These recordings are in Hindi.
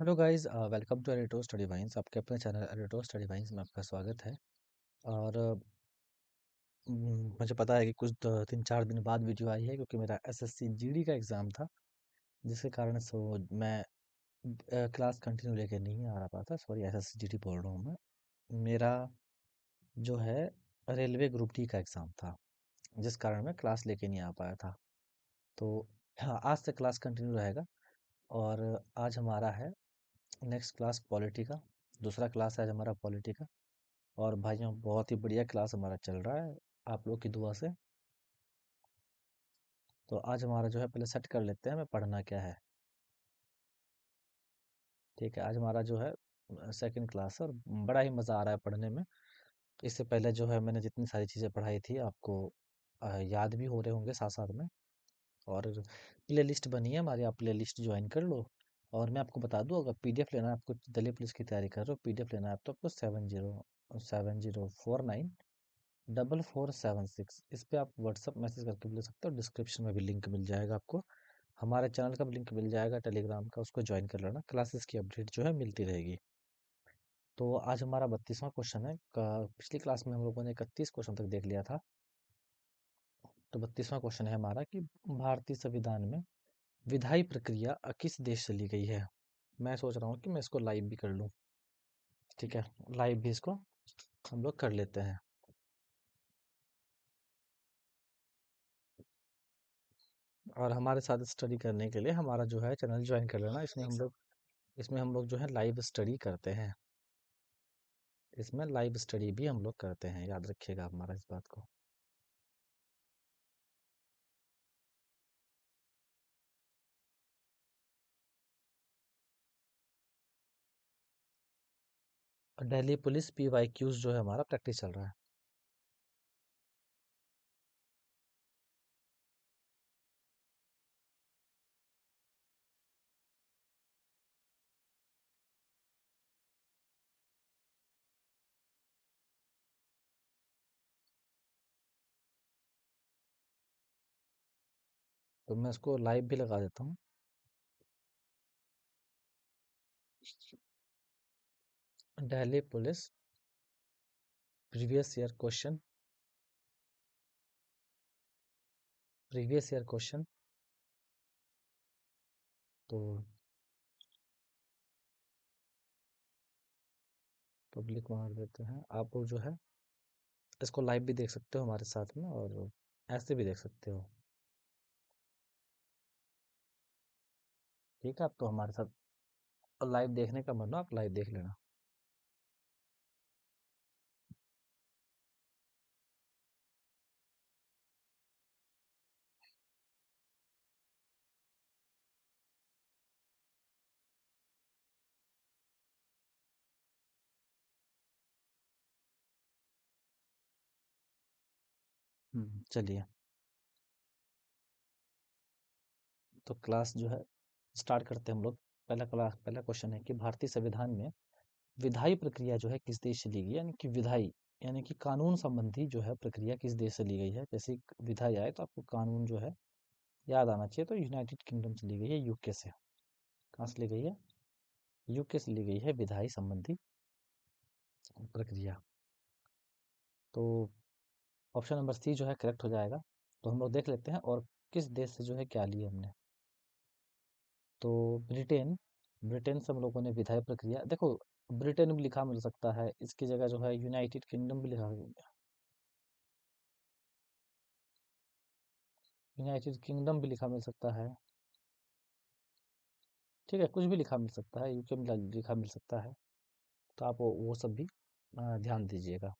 हेलो गाइस, वेलकम टू एडिटो स्टडी वाइन्स। आपके अपने चैनल एडिटो स्टडी वाइन्स में आपका स्वागत है। और मुझे पता है कि कुछ 3-4 दिन बाद वीडियो आई है क्योंकि मेरा एसएससी जीडी का एग्ज़ाम था, जिसके कारण मैं क्लास कंटिन्यू लेके नहीं आ रहा पाता। सॉरी, एसएससी जीडी बोल रहा हूँ मैं। मेरा जो है रेलवे ग्रुप डी का एग्ज़ाम था, जिस कारण मैं क्लास लेके नहीं आ पाया था। तो हाँ, आज से क्लास कंटिन्यू रहेगा। और आज हमारा है नेक्स्ट क्लास पॉलिटी का। दूसरा क्लास है आज हमारा पॉलिटी का। और भाइयों, बहुत ही बढ़िया क्लास हमारा चल रहा है आप लोग की दुआ से। तो आज हमारा जो है, पहले सेट कर लेते हैं हमें पढ़ना क्या है। ठीक है, आज हमारा जो है सेकंड क्लास है और बड़ा ही मज़ा आ रहा है पढ़ने में। इससे पहले जो है मैंने जितनी सारी चीज़ें पढ़ाई थी आपको याद भी हो रहे होंगे साथ साथ में। और प्ले लिस्ट बनी है हमारी, आप प्ले लिस्ट ज्वाइन कर लो। और मैं आपको बता दूं, अगर पीडीएफ लेना है आपको, दिल्ली पुलिस की तैयारी कर रहे हो, पीडीएफ लेना है तो आपको 707049 4476 इस पे आप व्हाट्सअप मैसेज करके भी ले सकते हो। डिस्क्रिप्शन में भी लिंक मिल जाएगा आपको, हमारे चैनल का भी लिंक मिल जाएगा, टेलीग्राम का, उसको ज्वाइन कर लेना। क्लासेस की अपडेट जो है मिलती रहेगी। तो आज हमारा 32वां क्वेश्चन है। पिछली क्लास में हम लोगों ने 31 क्वेश्चन तक देख लिया था। तो 32वां क्वेश्चन है हमारा कि भारतीय संविधान में विधायी प्रक्रिया किस देश से ली गई है। मैं सोच रहा हूँ कि मैं इसको लाइव भी कर लूँ। ठीक है, लाइव भी इसको हम लोग कर लेते हैं। और हमारे साथ स्टडी करने के लिए हमारा जो है चैनल ज्वाइन कर लेना। इसमें हम लोग जो है लाइव स्टडी करते हैं। इसमें लाइव स्टडी भी हम लोग करते हैं, याद रखिएगा हमारा इस बात को। दिल्ली पुलिस PYQs जो है हमारा प्रैक्टिस चल रहा है। तो मैं इसको लाइव भी लगा देता हूँ। Delhi police previous year question, previous year question. तो पब्लिक मार देते हैं। आप लोग जो है इसको लाइव भी देख सकते हो हमारे साथ में, और ऐसे भी देख सकते हो। ठीक है, आपको हमारे साथ लाइव देखने का मन हो आप लाइव देख लेना। चलिए, तो क्लास जो है स्टार्ट करते हैं हम लोग। पहला क्वेश्चन है कि भारतीय संविधान में विधायी प्रक्रिया जो है किस देश से ली गई, यानी कि विधायी यानी कि कानून संबंधी जो है प्रक्रिया किस देश से ली गई है। जैसे विधायी आए तो आपको कानून जो है याद आना चाहिए। तो यूनाइटेड किंगडम से ली गई है, यूके से। कहाँ से ली गई है? यूके से ली गई है विधायी संबंधी प्रक्रिया। तो ऑप्शन नंबर सी जो है करेक्ट हो जाएगा। तो हम लोग देख लेते हैं और किस देश से जो है क्या लिया हमने। तो ब्रिटेन, ब्रिटेन से हम लोगों ने विधायी प्रक्रिया, देखो ब्रिटेन भी लिखा मिल सकता है, इसकी जगह जो है यूनाइटेड किंगडम भी लिखा, यूनाइटेड किंगडम भी लिखा मिल सकता है। ठीक है, कुछ भी लिखा मिल सकता है, यूके में लिखा मिल सकता है। तो आप वो सब भी ध्यान दीजिएगा।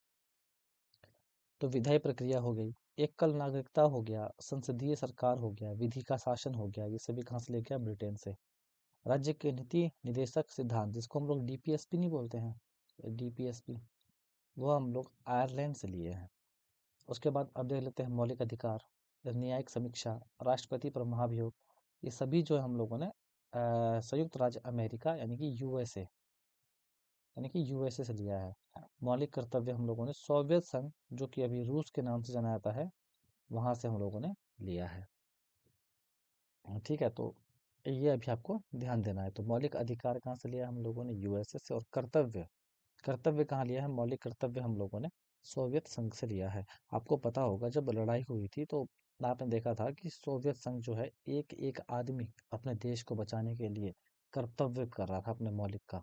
तो विधायी प्रक्रिया हो गई, एकल नागरिकता हो गया, संसदीय सरकार हो गया, विधि का शासन हो गया, ये सभी कहाँ से लेके आए? ब्रिटेन से। राज्य के नीति निदेशक सिद्धांत, जिसको हम लोग डीपीएसपी नहीं बोलते हैं, डीपीएसपी, वो हम लोग आयरलैंड से लिए हैं। उसके बाद अब देख लेते हैं मौलिक अधिकार, न्यायिक समीक्षा, राष्ट्रपति पर महाभियोग, ये सभी जो है हम लोगों ने संयुक्त राज्य अमेरिका यानी कि यूएसए से लिया है। मौलिक कर्तव्य हम लोगों ने सोवियत संघ, जो कि अभी रूस के नाम से जाना जाता है, वहां से हम लोगों ने लिया है। ठीक है, तो ये अभी आपको ध्यान देना है। तो मौलिक अधिकार कहाँ से लिया हम लोगों ने? यूएसए से। और कर्तव्य, कर्तव्य कहाँ लिया है? मौलिक कर्तव्य हम लोगों ने सोवियत संघ से लिया है। आपको पता होगा जब लड़ाई हुई थी तो आपने देखा था कि सोवियत संघ जो है एक एक आदमी अपने देश को बचाने के लिए कर्तव्य कर रहा था अपने मौलिक का,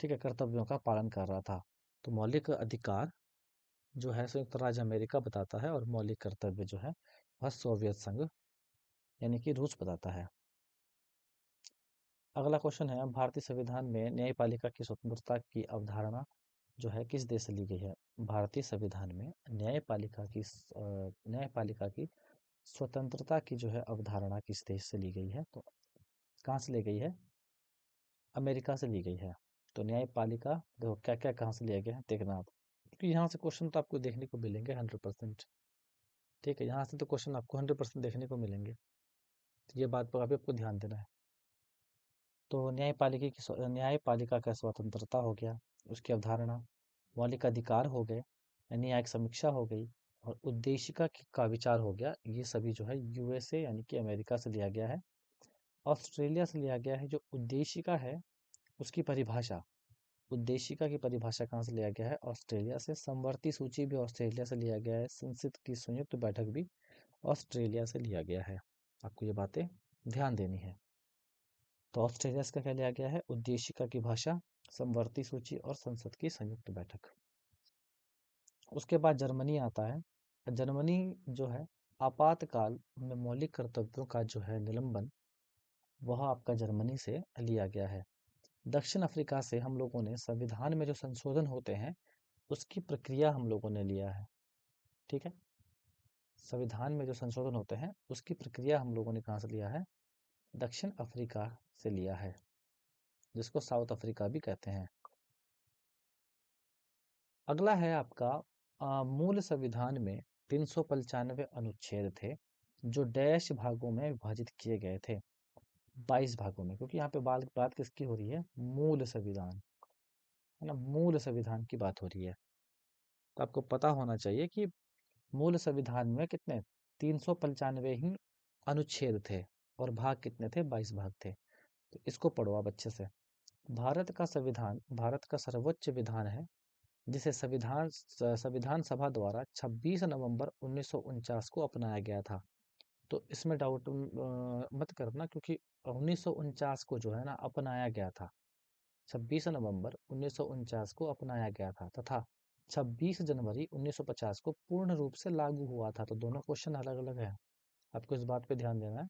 ठीक है, कर्तव्यों का पालन कर रहा था। तो मौलिक अधिकार जो है संयुक्त राज्य अमेरिका बताता है, और मौलिक कर्तव्य जो है वह सोवियत संघ यानी कि रूस बताता है। अगला क्वेश्चन है, भारतीय संविधान में न्यायपालिका की स्वतंत्रता की अवधारणा जो है किस देश से ली गई है? भारतीय संविधान में न्यायपालिका की स्वतंत्रता की जो है अवधारणा किस देश से ली गई है? तो कहाँ से ली गई है? अमेरिका से ली गई है। तो न्यायपालिका देखो क्या क्या कहाँ से लिया गया है देखना आप, क्योंकि यहाँ से क्वेश्चन तो आपको देखने को मिलेंगे 100%। ठीक है, यहाँ से तो क्वेश्चन आपको 100% देखने को मिलेंगे, तो ये बात पर अभी आपको ध्यान देना है। तो न्यायपालिका का स्वतंत्रता हो गया, उसकी अवधारणा, मौलिक अधिकार हो गए, न्यायिक समीक्षा हो गई, और उद्देशिका का विचार हो गया। ये सभी जो है यूएसए यानी कि अमेरिका से लिया गया है। ऑस्ट्रेलिया से लिया गया है जो उद्देशिका है उसकी परिभाषा, उद्देशिका की परिभाषा कहाँ से लिया गया है? ऑस्ट्रेलिया से। समवर्ती सूची भी ऑस्ट्रेलिया से लिया गया है। संसद की संयुक्त बैठक भी ऑस्ट्रेलिया से लिया गया है। आपको ये बातें ध्यान देनी है। तो ऑस्ट्रेलिया से क्या लिया गया है? उद्देशिका की भाषा, समवर्ती सूची और संसद की संयुक्त बैठक। उसके बाद जर्मनी आता है। जर्मनी जो है आपातकाल में मौलिक कर्तव्यों का जो है निलंबन, वह आपका जर्मनी से लिया गया है। दक्षिण अफ्रीका से हम लोगों ने संविधान में जो संशोधन होते हैं उसकी प्रक्रिया हम लोगों ने लिया है। ठीक है, संविधान में जो संशोधन होते हैं उसकी प्रक्रिया हम लोगों ने कहाँ से लिया है? दक्षिण अफ्रीका से लिया है, जिसको साउथ अफ्रीका भी कहते हैं। अगला है आपका मूल संविधान में 395 अनुच्छेद थे जो डैश भागों में विभाजित किए गए थे, 22 भागों में, क्योंकि यहाँ पे बात बात किसकी हो रही है? मूल संविधान, है ना, मूल संविधान की बात हो रही है। तो आपको पता होना चाहिए कि मूल संविधान में कितने? 395 ही अनुच्छेद थे, और भाग कितने थे? 22 भाग थे। तो इसको पढ़ो आप अच्छे से। भारत का संविधान भारत का सर्वोच्च विधान है, जिसे संविधान सभा द्वारा 26 नवंबर 1949 को अपनाया गया था। तो इसमें डाउट मत करना, क्योंकि 1949 को जो है ना अपनाया गया था, 26 नवंबर 1949 को अपनाया गया था, तथा 26 जनवरी 1950 को पूर्ण रूप से लागू हुआ था। तो दोनों क्वेश्चन अलग अलग हैं, आपको इस बात पे ध्यान देना है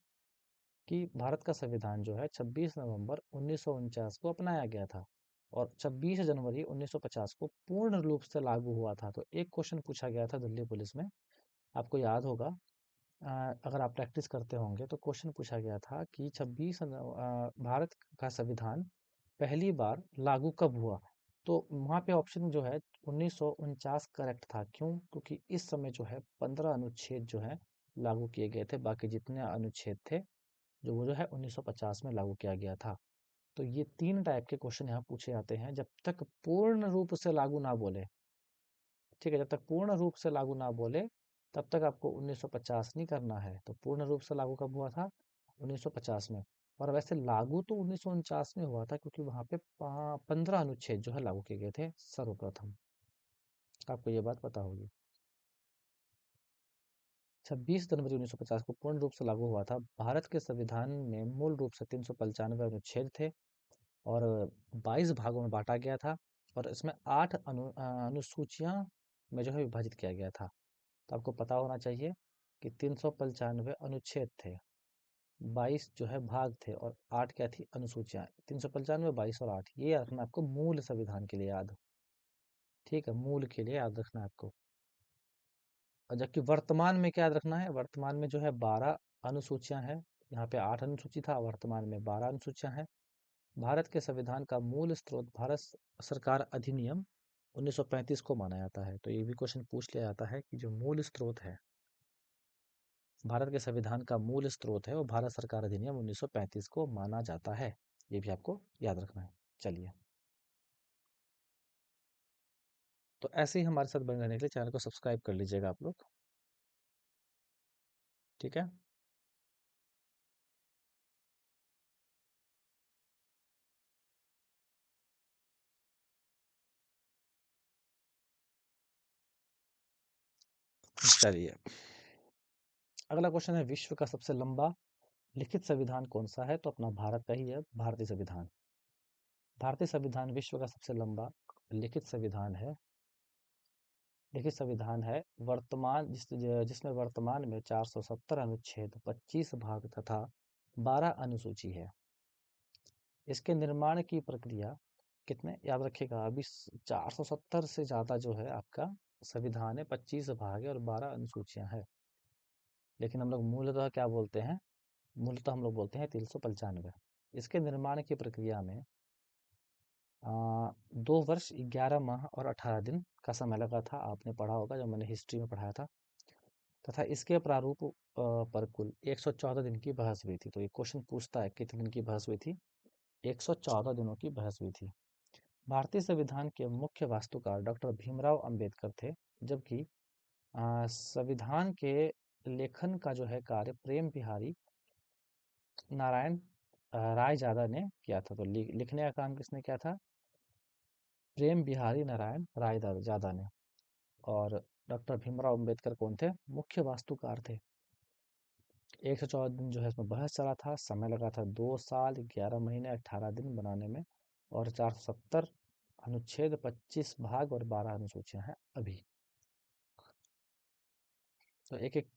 कि भारत का संविधान जो है 26 नवंबर 1949 को अपनाया गया था, और 26 जनवरी 1950 को पूर्ण रूप से लागू हुआ था। तो एक क्वेश्चन पूछा गया था दिल्ली पुलिस में, आपको याद होगा, अगर आप प्रैक्टिस करते होंगे तो क्वेश्चन पूछा गया था कि भारत का संविधान पहली बार लागू कब हुआ? तो वहाँ पे ऑप्शन जो है 1949 करेक्ट था। क्यों? क्योंकि इस समय जो है 15 अनुच्छेद जो है लागू किए गए थे, बाकी जितने अनुच्छेद थे जो वो जो है 1950 में लागू किया गया था। तो ये 3 टाइप के क्वेश्चन यहाँ पूछे जाते हैं जब तक पूर्ण रूप से लागू ना बोले। ठीक है, जब तक पूर्ण रूप से लागू ना बोले तब तक आपको 1950 नहीं करना है। तो पूर्ण रूप से लागू कब हुआ था? 1950 में। और वैसे लागू तो 1949 में हुआ था, क्योंकि वहां पे 15 अनुच्छेद जो है लागू किए गए थे सर्वप्रथम। आपको ये बात पता होगी। 26 जनवरी 1950 को पूर्ण रूप से लागू हुआ था। भारत के संविधान में मूल रूप से 395 अनुच्छेद थे, और 22 भागों में बांटा गया था, और इसमें 8 अनुसूचियां में जो है विभाजित किया गया था। तो आपको पता होना चाहिए कि 395 अनुच्छेद थे, 22 जो है भाग थे, और 8 क्या थी? अनुसूचियां। 395, 22 और 8, ये रखना आपको मूल संविधान के लिए याद। ठीक है, मूल के लिए याद रखना है आपको। और जबकि वर्तमान में क्या याद रखना है? वर्तमान में जो है 12 अनुसूचियां हैं। यहाँ पे 8 अनुसूची था, वर्तमान में 12 अनुसूचियां हैं। भारत के संविधान का मूल स्रोत भारत सरकार अधिनियम 1935 को माना जाता है। तो ये भी क्वेश्चन पूछ लिया जाता है कि जो मूल स्रोत है, भारत के संविधान का मूल स्रोत है, वो भारत सरकार अधिनियम 1935 को माना जाता है। ये भी आपको याद रखना है। चलिए, तो ऐसे ही हमारे साथ बने रहने के लिए चैनल को सब्सक्राइब कर लीजिएगा आप लोग। ठीक है। चलिए, अगला क्वेश्चन है, विश्व का सबसे लंबा लिखित संविधान कौन सा है? तो अपना भारत का ही है, भारतीय संविधान। भारतीय संविधान विश्व का सबसे लंबा लिखित संविधान है। लिखित संविधान है जिसमें वर्तमान में 470 अनुच्छेद, 25 भाग तथा 12 अनुसूची है। इसके निर्माण की प्रक्रिया कितने, याद रखिएगा, अभी 470 से ज्यादा जो है आपका संविधान है, 25 भाग है और 12 अनुसूचियां हैं। लेकिन हम लोग मूलतः क्या बोलते हैं? मूलतः हम लोग बोलते हैं 395। इसके निर्माण की प्रक्रिया में 2 वर्ष 11 माह और 18 दिन का समय लगा था। आपने पढ़ा होगा, जब मैंने हिस्ट्री में पढ़ाया था। तथा इसके प्रारूप पर कुल 114 दिन की बहस हुई थी। तो ये क्वेश्चन पूछता है कितने दिन की बहस हुई थी? 114 दिनों की बहस हुई थी। भारतीय संविधान के मुख्य वास्तुकार डॉक्टर भीमराव अंबेडकर थे, जबकि संविधान के लेखन का जो है कार्य प्रेम बिहारी नारायण रायजादा ने किया था। तो लिखने का काम किसने किया था? प्रेम बिहारी नारायण रायजादा ने। और डॉक्टर भीमराव अंबेडकर कौन थे? मुख्य वास्तुकार थे। 114 दिन जो है इसमें बहस चला था, समय लगा था 2 साल 11 महीने 18 दिन बनाने में, और 470 अनुच्छेद, 25 भाग और 12 अनुसूचियां हैं अभी। तो एक एक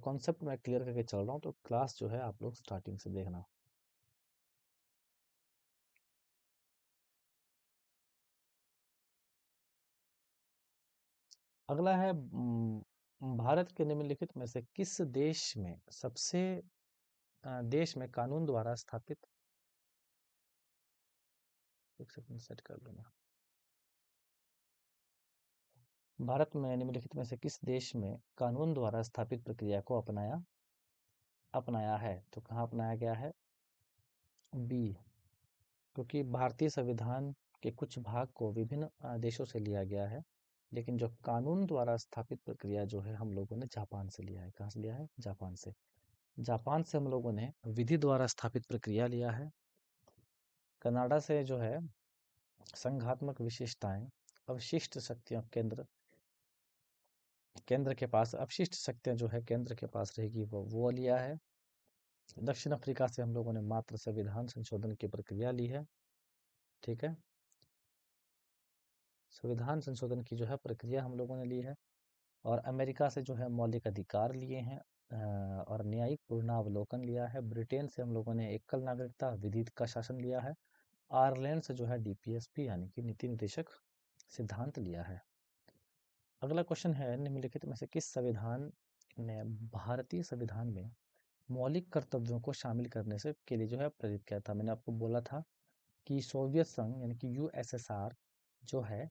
कॉन्सेप्ट मैं क्लियर करके चल रहा हूँ, तो क्लास जो है आप लोग स्टार्टिंग से देखना। अगला है, भारत के निम्नलिखित में से किस देश में कानून द्वारा स्थापित, एक सेकंड सेट कर लूंगा। भारत में निम्नलिखित में से किस देश में कानून द्वारा स्थापित प्रक्रिया को अपनाया है? तो कहाँ अपनाया गया है? बी। क्योंकि भारतीय संविधान के कुछ भाग को विभिन्न देशों से लिया गया है, लेकिन जो कानून द्वारा स्थापित प्रक्रिया जो है हम लोगों ने जापान से लिया है। कहाँ से लिया है? जापान से। जापान से हम लोगों ने विधि द्वारा स्थापित प्रक्रिया लिया है। कनाडा से जो है संघात्मक विशेषताएं, अवशिष्ट शक्तियां केंद्र केंद्र के पास, अपशिष्ट शक्तियां जो है केंद्र के पास रहेगी, वो लिया है। दक्षिण अफ्रीका से हम लोगों ने मात्र संविधान संशोधन की प्रक्रिया ली है। ठीक है, संविधान संशोधन की जो है प्रक्रिया हम लोगों ने ली है। और अमेरिका से जो है मौलिक अधिकार लिए हैं, और न्यायिक पूर्णावलोकन लिया है। ब्रिटेन से हम लोगों ने एकल नागरिकता विधि का शासन लिया है। आयरलैंड से जो है डीपीएसपी यानी कि नीति निर्देशक सिद्धांत लिया है। अगला क्वेश्चन है, निम्नलिखित में से किस संविधान ने भारतीय संविधान में मौलिक कर्तव्यों को शामिल करने से के लिए जो है प्रेरित किया था? मैंने आपको बोला था कि सोवियत संघ यानी कि यूएसएसआर जो है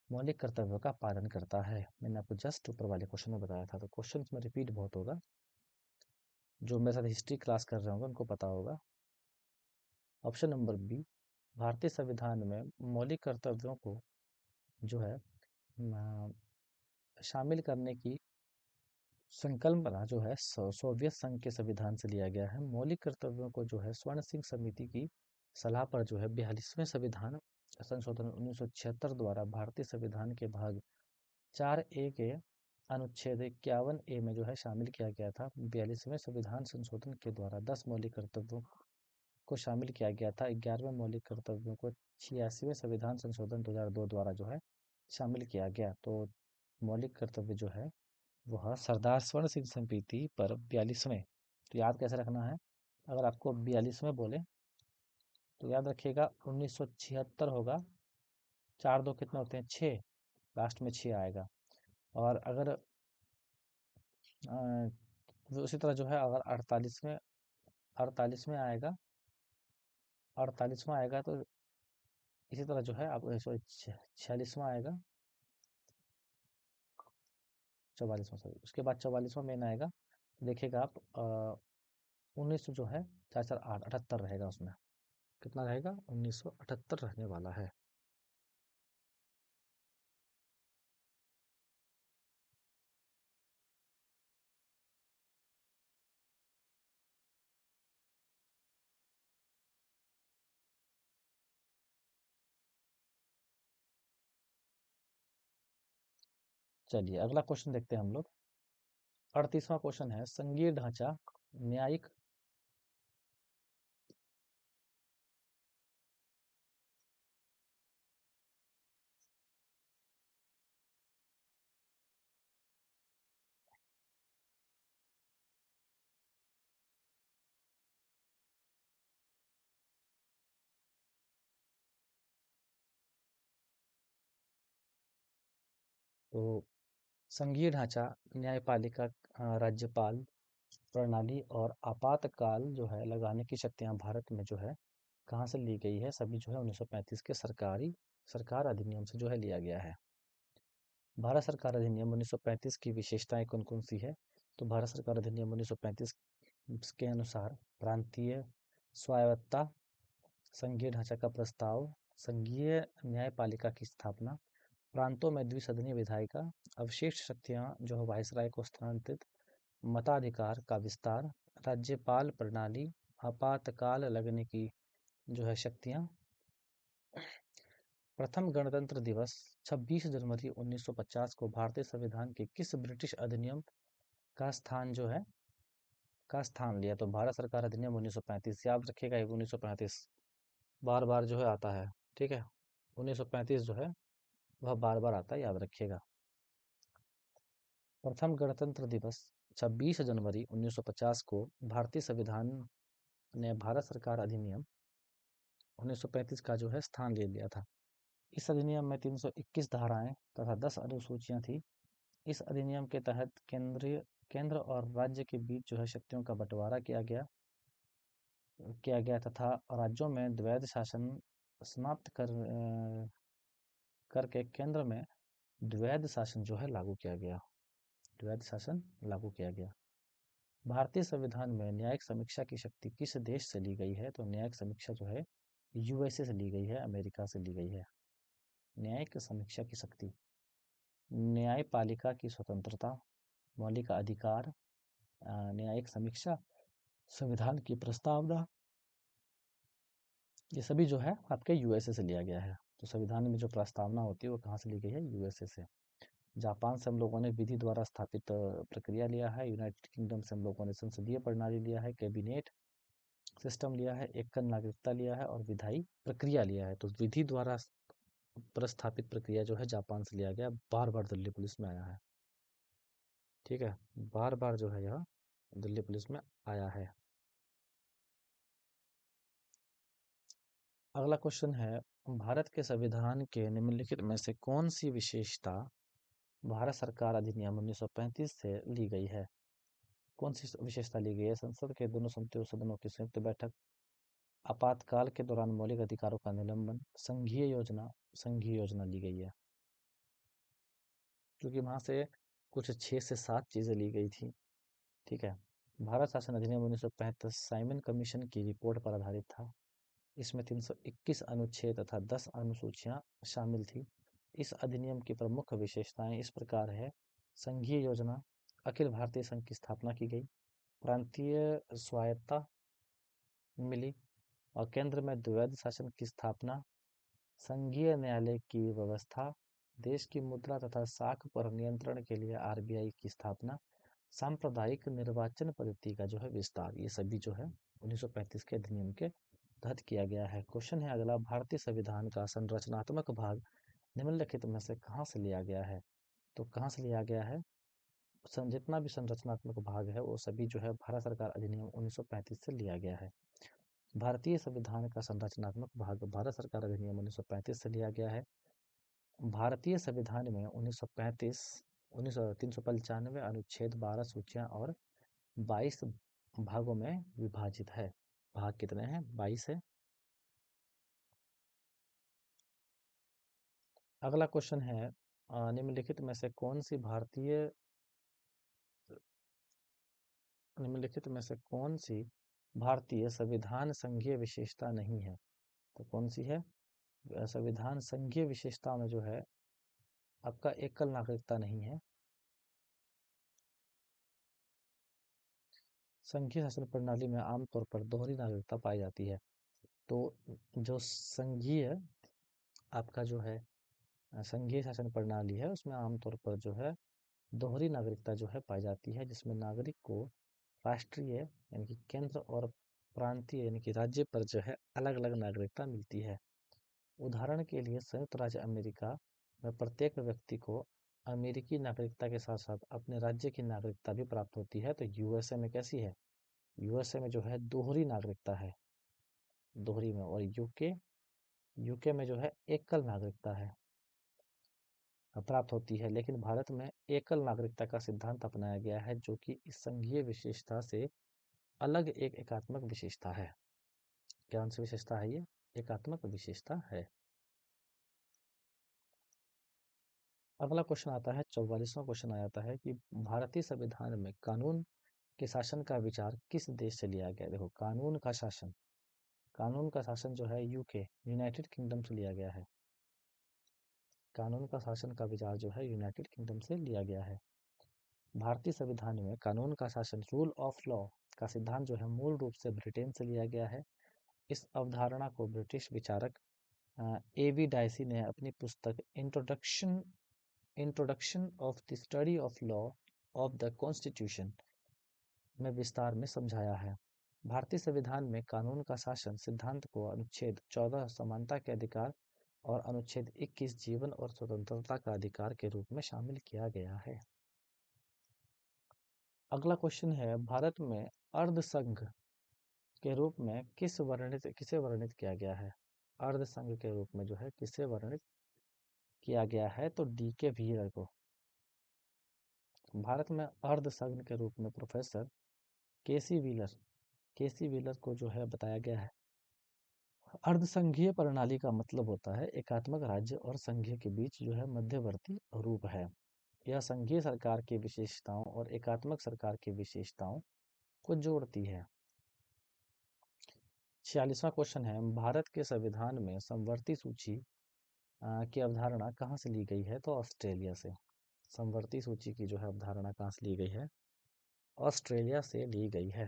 मौलिक कर्तव्यों का पालन करता है। मैंने आपको जस्ट ऊपर वाले क्वेश्चन में बताया था। तो क्वेश्चन में रिपीट बहुत होगा, जो मेरे साथ हिस्ट्री क्लास कर रहे होंगे उनको पता होगा। ऑप्शन नंबर बी, भारतीय संविधान में मौलिक कर्तव्यों को जो है शामिल करने की संकल्पना जो है सोवियत संघ के संविधान से लिया गया है। मौलिक कर्तव्यों को जो है स्वर्ण सिंह समिति की सलाह पर जो है 42वें संविधान संशोधन 1976 द्वारा भारतीय संविधान के भाग 4A के अनुच्छेद 51A में जो है शामिल किया गया था। 42वें संविधान संशोधन के द्वारा 10 मौलिक कर्तव्यों को शामिल किया गया था। 11वें मौलिक कर्तव्यों को 86वें संविधान संशोधन 2002 द्वारा जो है शामिल किया गया। तो मौलिक कर्तव्य जो है वह सरदार स्वर्ण सिंह समिति पर 42वें। तो याद कैसे रखना है? अगर आपको 42वें बोले तो याद रखिएगा 1976 होगा। 4 2 कितने होते हैं? 6। लास्ट में 6 आएगा। और अगर उसी तरह जो है अगर 48वें आएगा, 48वां आएगा तो इसी तरह जो है आप, सॉरी, 46वां आएगा, 44वां, सॉरी, उसके बाद 44वां मेन आएगा। देखिएगा आप 19 जो है 4 4 8 78 रहेगा। उसमें कितना रहेगा? 1978 रहने वाला है। चलिए अगला क्वेश्चन देखते हैं हम लोग। 38वां क्वेश्चन है, संघीय ढांचा न्यायिक तो संघीय ढांचा न्यायपालिका, राज्यपाल प्रणाली और आपातकाल जो है लगाने की शक्तियां भारत में जो है कहाँ से ली गई है, सभी जो है 1935 के सरकार अधिनियम से जो है लिया गया है। भारत सरकार अधिनियम 1935 की विशेषताएं कौन कौन सी है? तो भारत सरकार अधिनियम 1935 के अनुसार प्रांतीय स्वायत्तता, संघीय ढांचा का प्रस्ताव, संघीय न्यायपालिका की स्थापना, प्रांतों में द्विसदनीय विधायिका, अवशिष्ट शक्तियां जो है वायसराय को स्थानांतरित, मताधिकार का विस्तार, राज्यपाल प्रणाली, आपातकाल लगने की जो है शक्तियां। प्रथम गणतंत्र दिवस 26 जनवरी 1950 को भारतीय संविधान के किस ब्रिटिश अधिनियम का स्थान जो है का स्थान लिया? तो भारत सरकार अधिनियम 1935 याद रखिएगा, ये 1935 बार बार जो है आता है। ठीक है, 1935 जो है वह बार बार आता है, याद रखिएगा। प्रथम गणतंत्र दिवस 26 जनवरी 1950 को भारतीय संविधान ने भारत सरकार अधिनियम 1935 का जो है स्थान ले लिया था। इस अधिनियम में 321 धाराएं तथा 10 अनुसूचियां थी। इस अधिनियम के तहत केंद्र और राज्य के बीच जो है शक्तियों का बंटवारा किया गया तथा राज्यों में द्वैध शासन समाप्त करके केंद्र में द्वैध शासन जो है लागू किया गया। द्वैध शासन लागू किया गया। भारतीय संविधान में न्यायिक समीक्षा की शक्ति किस देश से ली गई है? तो न्यायिक समीक्षा जो है यूएसए से ली गई है, अमेरिका से ली गई है। न्यायिक समीक्षा की शक्ति, न्यायपालिका की स्वतंत्रता, मौलिक अधिकार, न्यायिक समीक्षा, संविधान की प्रस्तावना, ये सभी जो है आपके यूएसए से लिया गया है। तो संविधान में जो प्रस्तावना होती है वो कहाँ से ली गई है? यूएसए से। जापान से हम लोगों ने विधि द्वारा स्थापित प्रक्रिया लिया है। यूनाइटेड किंगडम से हम लोगों ने संसदीय प्रणाली लिया है, कैबिनेट सिस्टम लिया है, एकल नागरिकता लिया है और विधायी प्रक्रिया लिया है। तो विधि द्वारा प्रस्थापित प्रक्रिया जो है जापान से लिया गया, बार बार दिल्ली पुलिस में आया है। ठीक है, बार बार जो है यह दिल्ली पुलिस में आया है। अगला क्वेश्चन है, भारत के संविधान के निम्नलिखित में से कौन सी विशेषता भारत सरकार अधिनियम 1935 से ली गई है? कौन सी विशेषता ली गई है? संसद के दोनों सदनों की संयुक्त बैठक, आपातकाल के दौरान मौलिक अधिकारों का निलंबन, संघीय योजना ली गई है, क्योंकि वहां से कुछ 6 से 7 चीजें ली गई थी। ठीक है, भारत शासन अधिनियम 1935 साइमन कमीशन की रिपोर्ट पर आधारित था। इसमें 321 अनुच्छेद तथा 10 अनुसूचियां शामिल थी। इस अधिनियम की प्रमुख विशेषताएं इस प्रकार है: संघीय योजना, अखिल भारतीय संघ की स्थापना की गई, प्रांतीय स्वायत्तता मिली और केंद्र में द्वैध शासन की स्थापना, संघीय न्यायालय की व्यवस्था, देश की मुद्रा तथा साख पर नियंत्रण के लिए आरबीआई की स्थापना, सांप्रदायिक निर्वाचन पद्धति का जो है विस्तार, ये सभी जो है 1935 के अधिनियम के तहत किया गया है। क्वेश्चन है अगला, भारतीय संविधान का संरचनात्मक भाग निम्नलिखित में से कहाँ से लिया गया है? तो कहाँ से लिया गया है? जितना भी संरचनात्मक भाग है वो सभी जो है भारत सरकार अधिनियम 1935 से लिया गया है। भारतीय संविधान का संरचनात्मक भाग भारत सरकार अधिनियम 1935 से लिया गया है। भारतीय संविधान में 1935 395 अनुच्छेद, 12 सूचियां और 22 भागों में विभाजित है। भाग कितने हैं? 22 है। अगला क्वेश्चन है, निम्नलिखित में से कौन सी भारतीय संविधान संघीय विशेषता नहीं है? तो कौन सी है? संविधान संघीय विशेषता में जो है आपका एकल नागरिकता नहीं है। संघीय शासन प्रणाली में आमतौर पर दोहरी नागरिकता पाई जाती है। तो जो संघीय आपका जो है संघीय शासन प्रणाली है उसमें आमतौर पर जो है दोहरी नागरिकता जो है पाई जाती है, जिसमें नागरिक को राष्ट्रीय यानी कि केंद्र और प्रांतीय यानी कि राज्य पर जो है अलग अलग नागरिकता मिलती है। उदाहरण के लिए संयुक्त राज्य अमेरिका में प्रत्येक व्यक्ति को अमेरिकी नागरिकता के साथ साथ अपने राज्य की नागरिकता भी प्राप्त होती है। तो यूएसए में कैसी है? यूएसए में जो है दोहरी नागरिकता है, दोहरी में। और यूके यूके में जो है एकल नागरिकता है, प्राप्त होती है। लेकिन भारत में एकल नागरिकता का सिद्धांत अपनाया गया है, जो कि इस संघीय विशेषता से अलग एक एकात्मक विशेषता है। कौन सी विशेषता है ये? एकात्मक विशेषता है। अगला क्वेश्चन आता है, 44वां क्वेश्चन आ जाता है कि भारतीय संविधान में कानून के शासन का विचार किस देश से लिया गया? देखो, कानून का शासन जो है यूके यूनाइटेड किंगडम से लिया गया है। कानून का शासन का विचार जो है यूनाइटेड किंगडम से लिया गया है। भारतीय संविधान में कानून का शासन, रूल ऑफ लॉ का सिद्धांत जो है मूल रूप से ब्रिटेन से लिया गया है। इस अवधारणा को ब्रिटिश विचारक एवी डायसी ने अपनी पुस्तक introduction of the study of law of the constitution में विस्तार में समझाया है। भारतीय संविधान में कानून का शासन सिद्धांत को अनुच्छेद 14 समानता के अधिकार और अनुच्छेद 21 जीवन और स्वतंत्रता का अधिकार के रूप में शामिल किया गया है। अगला क्वेश्चन है, भारत में अर्ध संघ के रूप में किसे वर्णित किया गया है? अर्ध संघ के रूप में जो है किसे वर्णित किया गया है? तो डी के व्हीलर को। भारत में अर्ध संघ के रूप में प्रोफेसर केसी व्हीलर को जो है बताया गया है। अर्धसंघीय प्रणाली का मतलब होता है एकात्मक राज्य और संघीय के बीच जो है मध्यवर्ती रूप है। यह संघीय सरकार की विशेषताओं और एकात्मक सरकार की विशेषताओं को जोड़ती है। 46वां क्वेश्चन है, भारत के संविधान में समवर्ती सूची की अवधारणा कहाँ से ली गई है? तो ऑस्ट्रेलिया से। समवर्ती सूची की जो है अवधारणा कहाँ से ली गई है? ऑस्ट्रेलिया से ली गई है।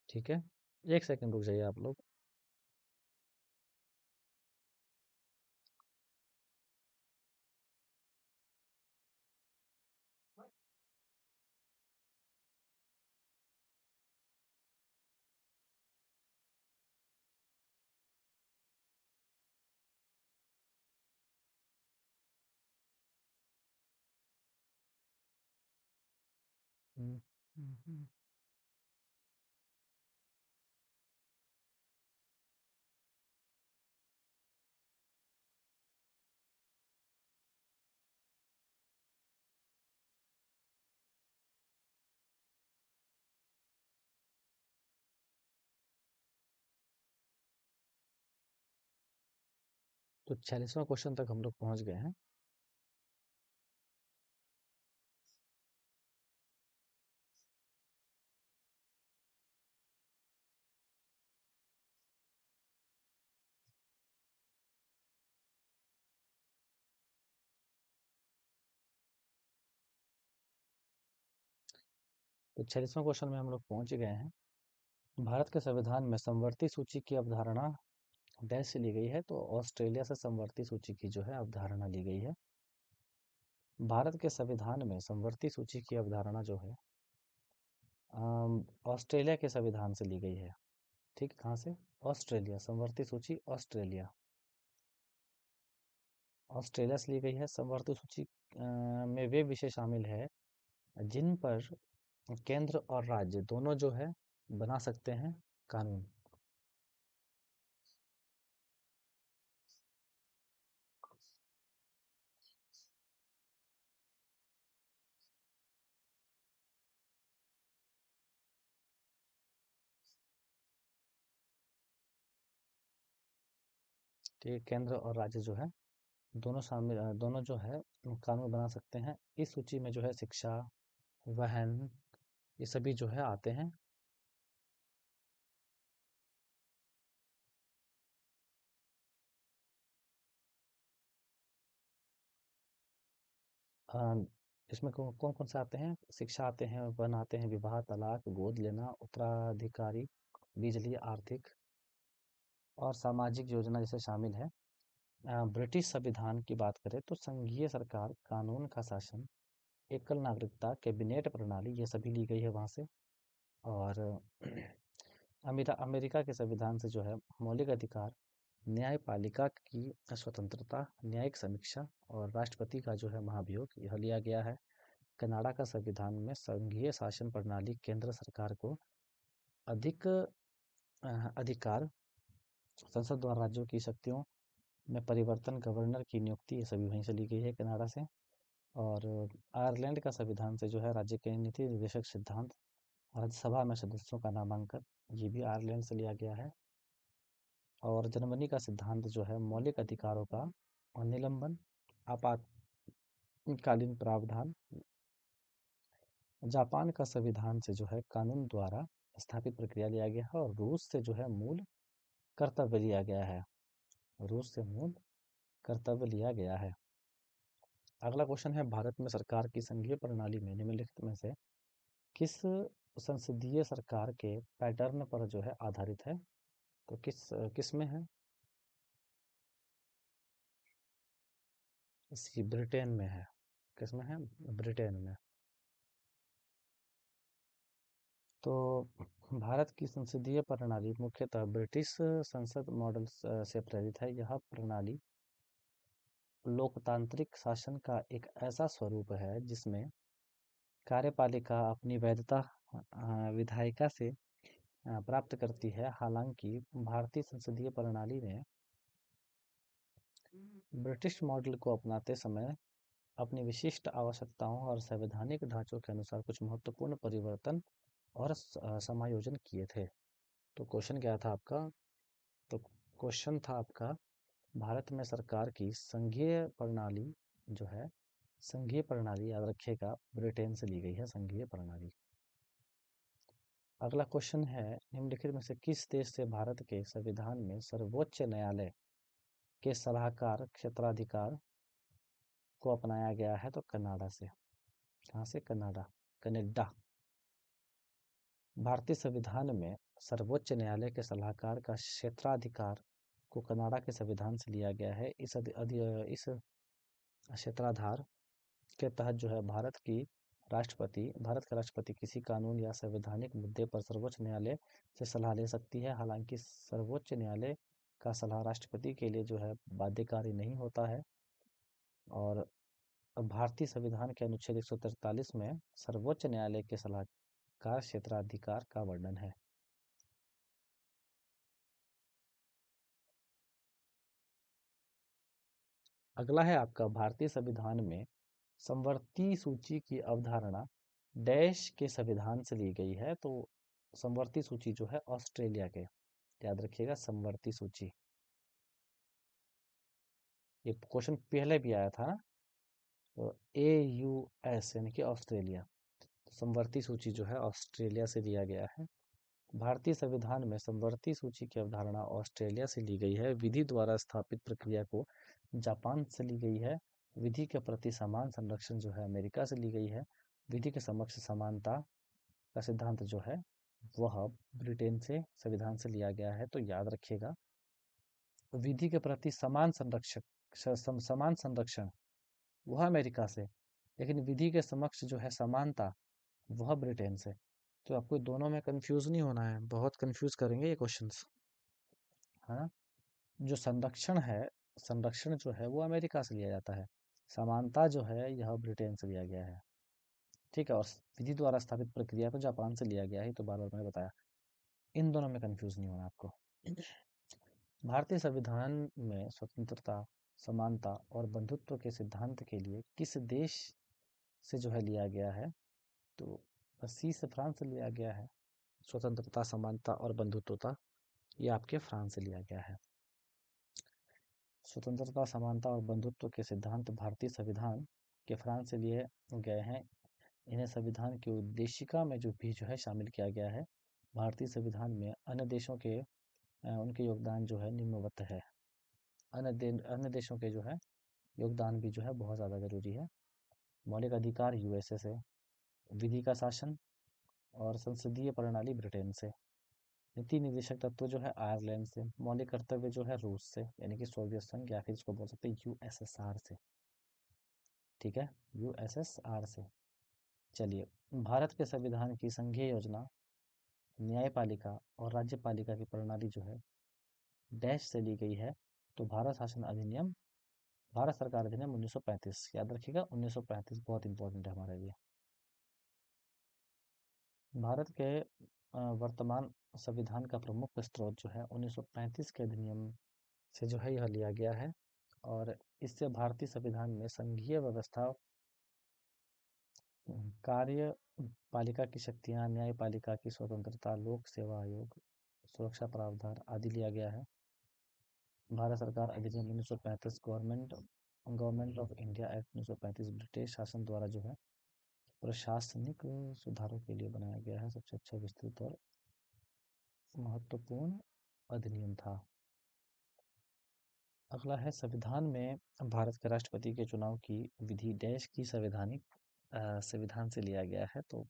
ठीक है, एक सेकंड रुक जाइए आप लोग। हम्म, हम्म। तो 46वां क्वेश्चन तक हम लोग पहुंच गए हैं। तो 46वां क्वेश्चन में हम लोग पहुंच गए हैं। भारत के संविधान में समवर्ती सूची की अवधारणा डैश से ली गई है? तो ऑस्ट्रेलिया से समवर्ती सूची की जो है अवधारणा ली गई है। भारत के संविधान में समवर्ती सूची की अवधारणा जो है ऑस्ट्रेलिया के संविधान से ली गई है। ठीक, कहाँ से? ऑस्ट्रेलिया। समवर्ती सूची ऑस्ट्रेलिया, ऑस्ट्रेलिया से ली गई है। समवर्ती सूची में वे विषय शामिल है जिन पर केंद्र और राज्य दोनों जो है बना सकते हैं कानून। ठीक है, केंद्र और राज्य जो है दोनों जो है कानून बना सकते हैं। इस सूची में जो है शिक्षा, वाहन, ये सभी जो है आते हैं। अ, इसमें कौन कौन से आते हैं? शिक्षा आते हैं, वन आते हैं, विवाह, तलाक, गोद लेना, उत्तराधिकारी, बिजली, आर्थिक और सामाजिक योजना जैसे शामिल है। ब्रिटिश संविधान की बात करें तो संघीय सरकार, कानून का शासन, एकल नागरिकता, कैबिनेट प्रणाली, ये सभी ली गई है वहाँ से। और अमेरिका के संविधान से जो है मौलिक अधिकार, न्यायपालिका की स्वतंत्रता, न्यायिक समीक्षा और राष्ट्रपति का जो है महाभियोग यह लिया गया है। कनाडा का संविधान में संघीय शासन प्रणाली, केंद्र सरकार को अधिक अधिकार, संसद द्वारा राज्यों की शक्तियों में परिवर्तन, गवर्नर की नियुक्ति, ये सभी वहीं से ली गई है कनाडा से। और आयरलैंड का संविधान से जो है राज्य के नीति निर्देशक सिद्धांत, राज्यसभा में सदस्यों का नामांकन, ये भी आयरलैंड से लिया गया है। और जर्मनी का सिद्धांत जो है मौलिक अधिकारों का और निलंबन, आपातकालीन प्रावधान। जापान का संविधान से जो है कानून द्वारा स्थापित प्रक्रिया लिया गया है। और रूस से जो है मूल कर्तव्य लिया गया है। रूस से मूल कर्तव्य लिया गया है। अगला क्वेश्चन है, भारत में सरकार की संघीय प्रणाली में निम्नलिखित में से किस संसदीय सरकार के पैटर्न पर जो है आधारित है? तो किस में है? इसी ब्रिटेन में है। किस में है? ब्रिटेन में। तो भारत की संसदीय प्रणाली मुख्यतः ब्रिटिश संसद मॉडल से प्रेरित है। यह प्रणाली लोकतांत्रिक शासन का एक ऐसा स्वरूप है जिसमें कार्यपालिका अपनी वैधता विधायिका से प्राप्त करती है। हालांकि भारतीय संसदीय प्रणाली में ब्रिटिश मॉडल को अपनाते समय अपनी विशिष्ट आवश्यकताओं और संवैधानिक ढांचों के अनुसार कुछ महत्वपूर्ण परिवर्तन और समायोजन किए थे। तो क्वेश्चन क्या था आपका? तो क्वेश्चन था आपका, भारत में सरकार की संघीय प्रणाली जो है, संघीय प्रणाली याद रखिएगा ब्रिटेन से ली गई है संघीय प्रणाली। अगला क्वेश्चन है, निम्नलिखित में से किस देश से भारत के संविधान में सर्वोच्च न्यायालय के सलाहकार क्षेत्राधिकार को अपनाया गया है? तो कनाडा से। कहाँ से? Canada, Canada. भारतीय संविधान में सर्वोच्च न्यायालय के सलाहकार का क्षेत्राधिकार को कनाडा के संविधान से लिया गया है। इस क्षेत्राधार के तहत जो है भारत का राष्ट्रपति किसी कानून या संवैधानिक मुद्दे पर सर्वोच्च न्यायालय से सलाह ले सकती है। हालांकि सर्वोच्च न्यायालय का सलाह राष्ट्रपति के लिए जो है बाध्यकारी नहीं होता है। और भारतीय संविधान के अनुच्छेद 143 में सर्वोच्च न्यायालय के सलाहकार क्षेत्राधिकार का वर्णन है। अगला है आपका, भारतीय संविधान में समवर्ती सूची की अवधारणा डैश के संविधान से ली गई है? तो समवर्ती सूची जो है ऑस्ट्रेलिया के, याद रखिएगा समवर्ती सूची। ये क्वेश्चन पहले भी आया था ना। तो AUS यानी कि ऑस्ट्रेलिया। तो समवर्ती सूची जो है ऑस्ट्रेलिया से लिया गया है। भारतीय संविधान में समवर्ती सूची की अवधारणा ऑस्ट्रेलिया से ली गई है। विधि द्वारा स्थापित प्रक्रिया को जापान से ली गई है। विधि के प्रति समान संरक्षण जो है अमेरिका से ली गई है। विधि के समक्ष समानता का सिद्धांत जो है वह ब्रिटेन से संविधान से लिया गया है। तो याद रखिएगा, विधि के प्रति समान संरक्षण वह अमेरिका से, लेकिन विधि के समक्ष जो है समानता वह ब्रिटेन से। तो आपको दोनों में कंफ्यूज नहीं होना है, बहुत कंफ्यूज करेंगे ये क्वेश्चंस, है ना। जो संरक्षण है, संरक्षण जो है वो अमेरिका से लिया जाता है। समानता जो है यह ब्रिटेन से लिया गया है। ठीक है। और विधि द्वारा स्थापित प्रक्रिया को जापान से लिया गया है, तो बार बार मैंने बताया। इन दोनों में कंफ्यूज नहीं होना आपको। भारतीय संविधान में स्वतंत्रता, समानता और बंधुत्व के सिद्धांत के लिए किस देश से जो है लिया गया है? तो सी से फ्रांस से लिया गया है। स्वतंत्रता, समानता और बंधुत्वता ये आपके फ्रांस से लिया गया है। स्वतंत्रता, समानता और बंधुत्व के सिद्धांत भारतीय संविधान के फ्रांस से लिए गए हैं। इन्हें संविधान की उद्देशिका में जो है शामिल किया गया है। भारतीय संविधान में अन्य देशों के उनके योगदान जो है निम्नवत है। अन्य देशों के जो है योगदान भी जो है बहुत ज़्यादा ज़रूरी है। मौलिक अधिकार यूएसए से, विधि का शासन और संसदीय प्रणाली ब्रिटेन से, नीति निर्देशक तत्व जो है आयरलैंड से, मौलिक कर्तव्य जो है रूस से यानी कि सोवियत संघ या फिर इसको बोल सकते हैं यूएसएसआर से। ठीक है, यूएसएसआर से। चलिए, भारत के संविधान की संघीय योजना, न्यायपालिका और राज्यपालिका की प्रणाली जो है डैश से ली गई है। तो भारत शासन अधिनियम, भारत सरकार अधिनियम 1935, याद रखिएगा 1935 बहुत इंपॉर्टेंट है हमारे लिए। भारत के वर्तमान संविधान का प्रमुख स्रोत जो है 1935 के अधिनियम से जो है यह लिया गया है। और इससे भारतीय संविधान में संघीय व्यवस्था, कार्यपालिका की शक्तियाँ, न्यायपालिका की स्वतंत्रता, लोक सेवा आयोग, सुरक्षा प्रावधान आदि लिया गया है। भारत सरकार अधिनियम 1935 government government of India act 1935 British शासन द्वारा जो है प्रशासनिक सुधारों के लिए बनाया गया है। सबसे अच्छा, विस्तृत और महत्वपूर्ण अधिनियम था। अगला है, संविधान में भारत के राष्ट्रपति के चुनाव की विधि डैश की संवैधानिक संविधान से लिया गया है। तो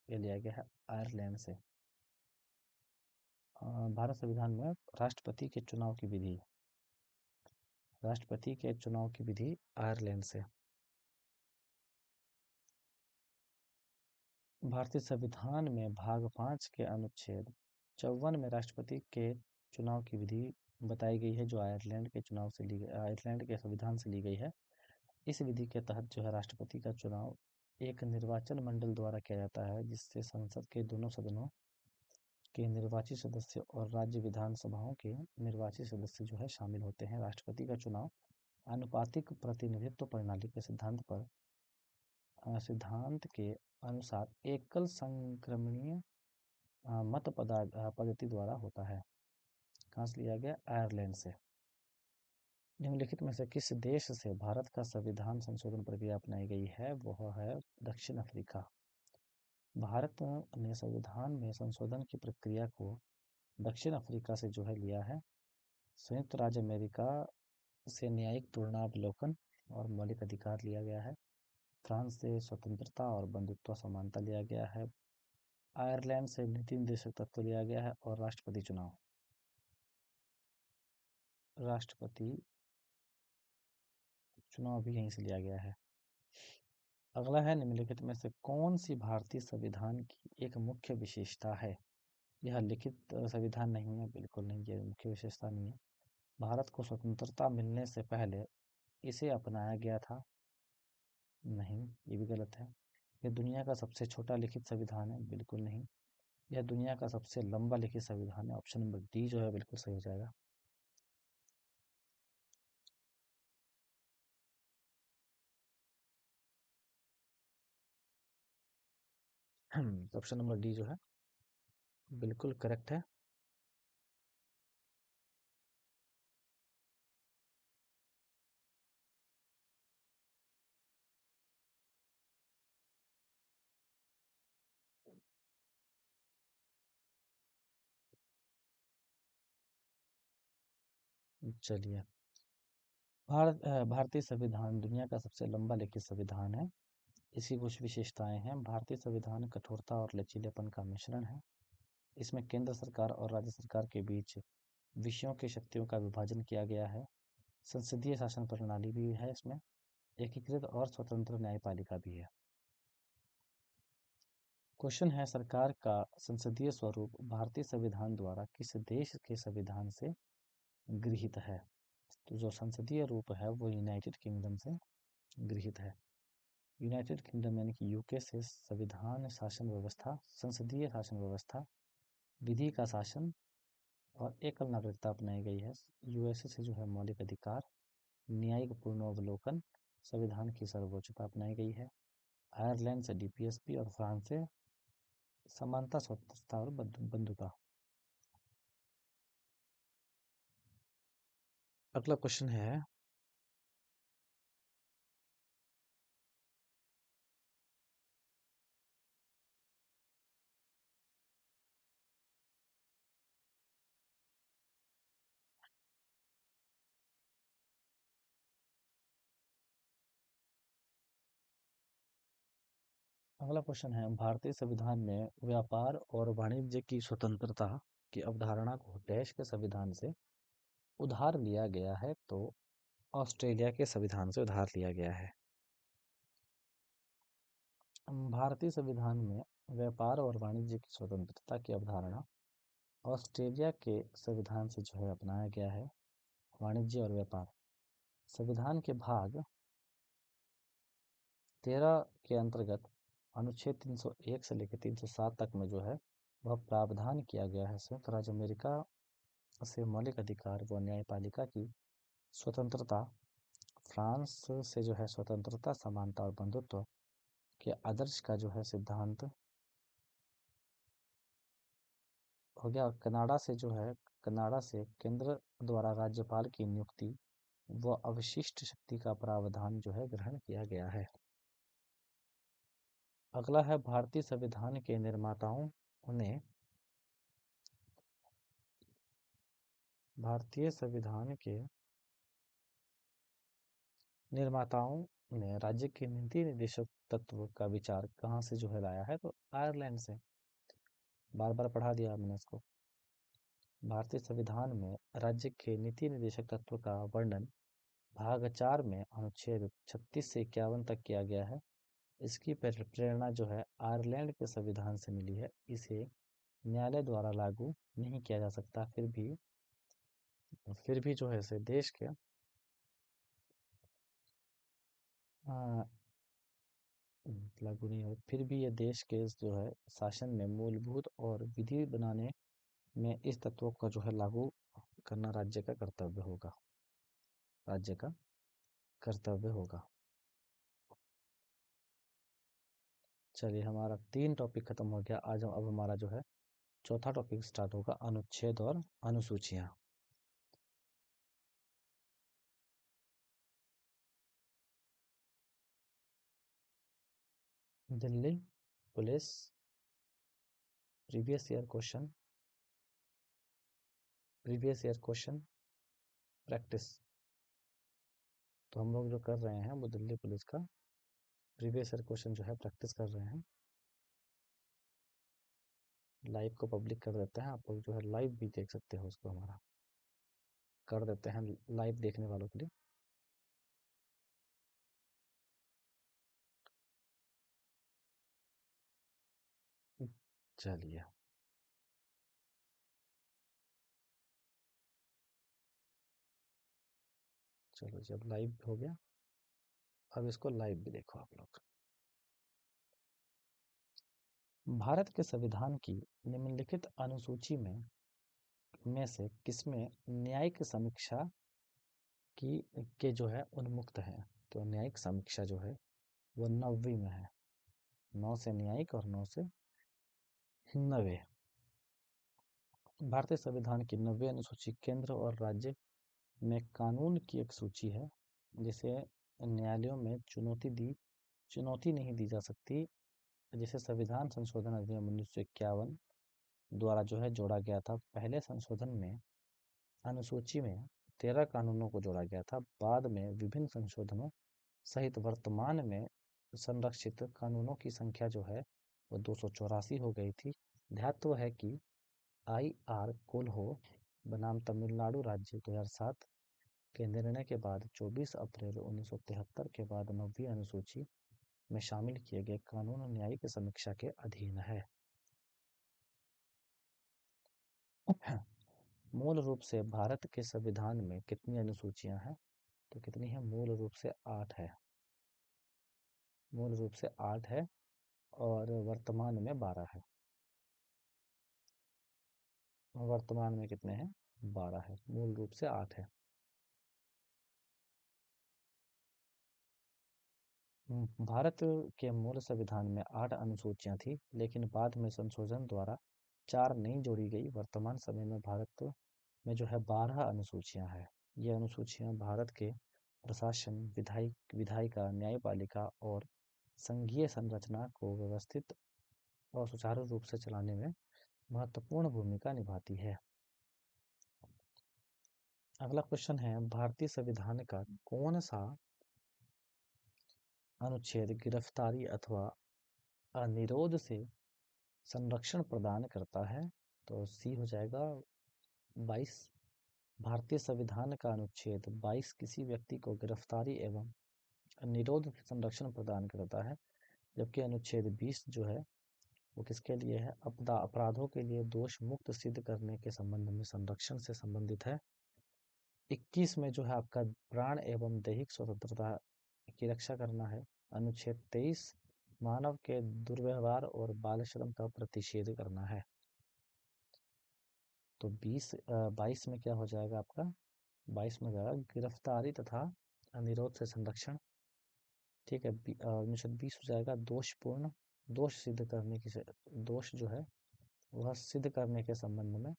ये लिया गया है आयरलैंड से। भारत संविधान में राष्ट्रपति के चुनाव की विधि आयरलैंड से। भारतीय संविधान में भाग 5 के अनुच्छेद 54 में राष्ट्रपति के चुनाव की विधि बताई गई है, जो आयरलैंड के संविधान से ली गई है। इस विधि के तहत जो है राष्ट्रपति का चुनाव एक निर्वाचन मंडल द्वारा किया जाता है, जिससे संसद के दोनों सदनों के निर्वाचित सदस्य और राज्य विधानसभाओं के निर्वाचित सदस्य जो है शामिल होते हैं। राष्ट्रपति का चुनाव आनुपातिक प्रतिनिधित्व प्रणाली के सिद्धांत के अनुसार एकल संक्रमणीय पद्धति द्वारा होता है। कहाँ से लिया गया? आयरलैंड से। निम्नलिखित में से किस देश से भारत का संविधान संशोधन प्रक्रिया अपनाई गई है? वह है दक्षिण अफ्रीका। भारत ने संविधान में संशोधन की प्रक्रिया को दक्षिण अफ्रीका से जो है लिया है। संयुक्त राज्य अमेरिका से न्यायिक तुलनावलोकन और मौलिक अधिकार लिया गया है। फ्रांस से स्वतंत्रता और बंधुत्व समानता लिया गया है। आयरलैंड से नीति निर्देशक तत्व लिया गया है। और राष्ट्रपति चुनाव भी यहीं से लिया गया है। अगला है, निम्नलिखित में से कौन सी भारतीय संविधान की एक मुख्य विशेषता है? यह लिखित संविधान नहीं है, बिल्कुल नहीं, ये मुख्य विशेषता नहीं है। भारत को स्वतंत्रता मिलने से पहले इसे अपनाया गया था। नहीं, ये भी गलत है। यह दुनिया का सबसे छोटा लिखित संविधान है। बिल्कुल नहीं। यह दुनिया का सबसे लंबा लिखित संविधान है। ऑप्शन नंबर डी जो है बिल्कुल सही हो जाएगा। ऑप्शन नंबर डी जो है बिल्कुल करेक्ट है। चलिए, भारतीय संविधान दुनिया का सबसे लंबा लिखित संविधान है। इसकी कुछ विशेषताएं हैं। भारतीय संविधान कठोरता और लचीलेपन का मिश्रण है। इसमें केंद्र सरकार और राज्य सरकार के बीच विषयों की शक्तियों का विभाजन किया गया है। संसदीय शासन प्रणाली भी है इसमें। एकीकृत और स्वतंत्र न्यायपालिका भी है। क्वेश्चन है, सरकार का संसदीय स्वरूप भारतीय संविधान द्वारा किस देश के संविधान से गृहीत है? तो जो संसदीय रूप है वो यूनाइटेड किंगडम से गृहीत है। यूनाइटेड किंगडम यानी कि यूके से संविधान शासन व्यवस्था, संसदीय शासन व्यवस्था, विधि का शासन और एकल नागरिकता अपनाई गई है। यूएसए से जो है मौलिक अधिकार, न्यायिक पूर्वावलोकन, संविधान की सर्वोच्चता अपनाई गई है। आयरलैंड से डीपीएसपी और फ्रांस से समानता, स्वतंत्रता और बंधुता। अगला क्वेश्चन है, अगला क्वेश्चन है, भारतीय संविधान में व्यापार और वाणिज्य की स्वतंत्रता की अवधारणा को देश के संविधान से उधार लिया गया है? तो ऑस्ट्रेलिया के संविधान से उधार लिया गया है। भारतीय संविधान में व्यापार और वाणिज्य की स्वतंत्रता की अवधारणा ऑस्ट्रेलिया के संविधान से जो है अपनाया गया है। वाणिज्य और व्यापार संविधान के भाग 13 के अंतर्गत अनुच्छेद 301 से लेकर 307 तक में जो है वह प्रावधान किया गया है, संयुक्त राज्य अमेरिका से मौलिक अधिकार व न्यायपालिका की स्वतंत्रता, फ्रांस से जो है स्वतंत्रता, समानता और बंधुत्व के आदर्श का जो है सिद्धांत हो गया। और कनाडा से केंद्र द्वारा राज्यपाल की नियुक्ति व अवशिष्ट शक्ति का प्रावधान जो है ग्रहण किया गया है। अगला है, भारतीय संविधान के निर्माताओं ने राज्य के नीति निर्देशक तत्व का विचार कहाँ से जो है लाया है? तो आयरलैंड से। बार बार पढ़ा दिया मैंने इसको। भारतीय संविधान में राज्य के नीति निर्देशक तत्व का वर्णन भाग 4 में अनुच्छेद 36 से 51 तक किया गया है। इसकी प्रेरणा जो है आयरलैंड के संविधान से मिली है। इसे न्यायालय द्वारा लागू नहीं किया जा सकता, फिर भी जो है इसे देश के लागू नहीं हो, फिर भी ये देश के जो है शासन में मूलभूत और विधि बनाने में इस तत्वों का जो है लागू करना राज्य का कर्तव्य होगा। चलिए, हमारा 3 टॉपिक खत्म हो गया। आज अब हमारा जो है चौथा टॉपिक स्टार्ट होगा, अनुच्छेद और अनुसूचियां। Delhi police previous year question practice. तो हम लोग जो कर रहे हैं वो दिल्ली पुलिस का प्रीवियस ईयर क्वेश्चन जो है प्रैक्टिस कर रहे हैं। लाइव को पब्लिक कर देते हैं, आप लोग जो है लाइव भी देख सकते हो उसको। हमारा कर देते हैं लाइव देखने वालों के लिए। चलिए, चलो जब लाइव हो गया, अब इसको लाइव भी देखो आप लोग। भारत के संविधान की निम्नलिखित अनुसूची में से किसमें न्यायिक समीक्षा की के जो है उन्मुक्त है? तो न्यायिक समीक्षा जो है वो 9वीं में है। 9 से न्यायिक और 9 से 90। भारतीय संविधान की 90वीं अनुसूची केंद्र और राज्य में कानून की एक सूची है, जिसे न्यायालयों में चुनौती नहीं दी जा सकती, जिसे संविधान संशोधन अधिनियम 1951 द्वारा जो है जोड़ा गया था। पहले संशोधन में अनुसूची में 13 कानूनों को जोड़ा गया था। बाद में विभिन्न संशोधनों सहित वर्तमान में संरक्षित कानूनों की संख्या जो है वो 284 हो गई थी। ध्यातव्य है कि आई.आर. कोल्हो बनाम तमिलनाडु राज्य 2007 के निर्णय के बाद 24 अप्रैल 1973 के बाद 9वीं अनुसूची में शामिल किए गए कानून न्यायिक समीक्षा के अधीन है। मूल रूप से भारत के संविधान में कितनी अनुसूचियां हैं? तो कितनी है? मूल रूप से 8 है। मूल रूप से 8 है और वर्तमान में 12 है। वर्तमान में कितने हैं? 12 है। मूल रूप से 8 है। भारत के मूल संविधान में 8 अनुसूचियां थी, लेकिन बाद में संशोधन द्वारा 4 नई जोड़ी गई। वर्तमान समय में भारत में जो है 12 अनुसूचियां हैं। ये अनुसूचियां भारत के प्रशासन, विधायिका, न्यायपालिका और संघीय संरचना को व्यवस्थित और सुचारू रूप से चलाने में महत्वपूर्ण भूमिका निभाती है। अगला क्वेश्चन है, भारतीय संविधान का कौन सा अनुच्छेद गिरफ्तारी अथवा अनिरोध से संरक्षण प्रदान करता है। तो सी हो जाएगा 22। भारतीय संविधान का अनुच्छेद 22 किसी व्यक्ति को गिरफ्तारी एवं निरोध से संरक्षण प्रदान करता है, जबकि अनुच्छेद 20 जो है वो किसके लिए है? अपराधों के लिए दोष मुक्त सिद्ध करने के संबंध में संरक्षण से संबंधित है। 21 में जो है आपका प्राण एवं दैहिक स्वतंत्रता की रक्षा करना है। अनुच्छेद 23 मानव के दुर्व्यवहार और बाल श्रम का प्रतिषेध करना है। तो 22 में क्या हो जाएगा आपका? 22 में जाएगा गिरफ्तारी तथा अनिरोध से संरक्षण। ठीक है। अनुच्छेद 20 हो जाएगा दोषपूर्ण दोष सिद्ध करने की दोष जो है वह सिद्ध करने के संबंध में।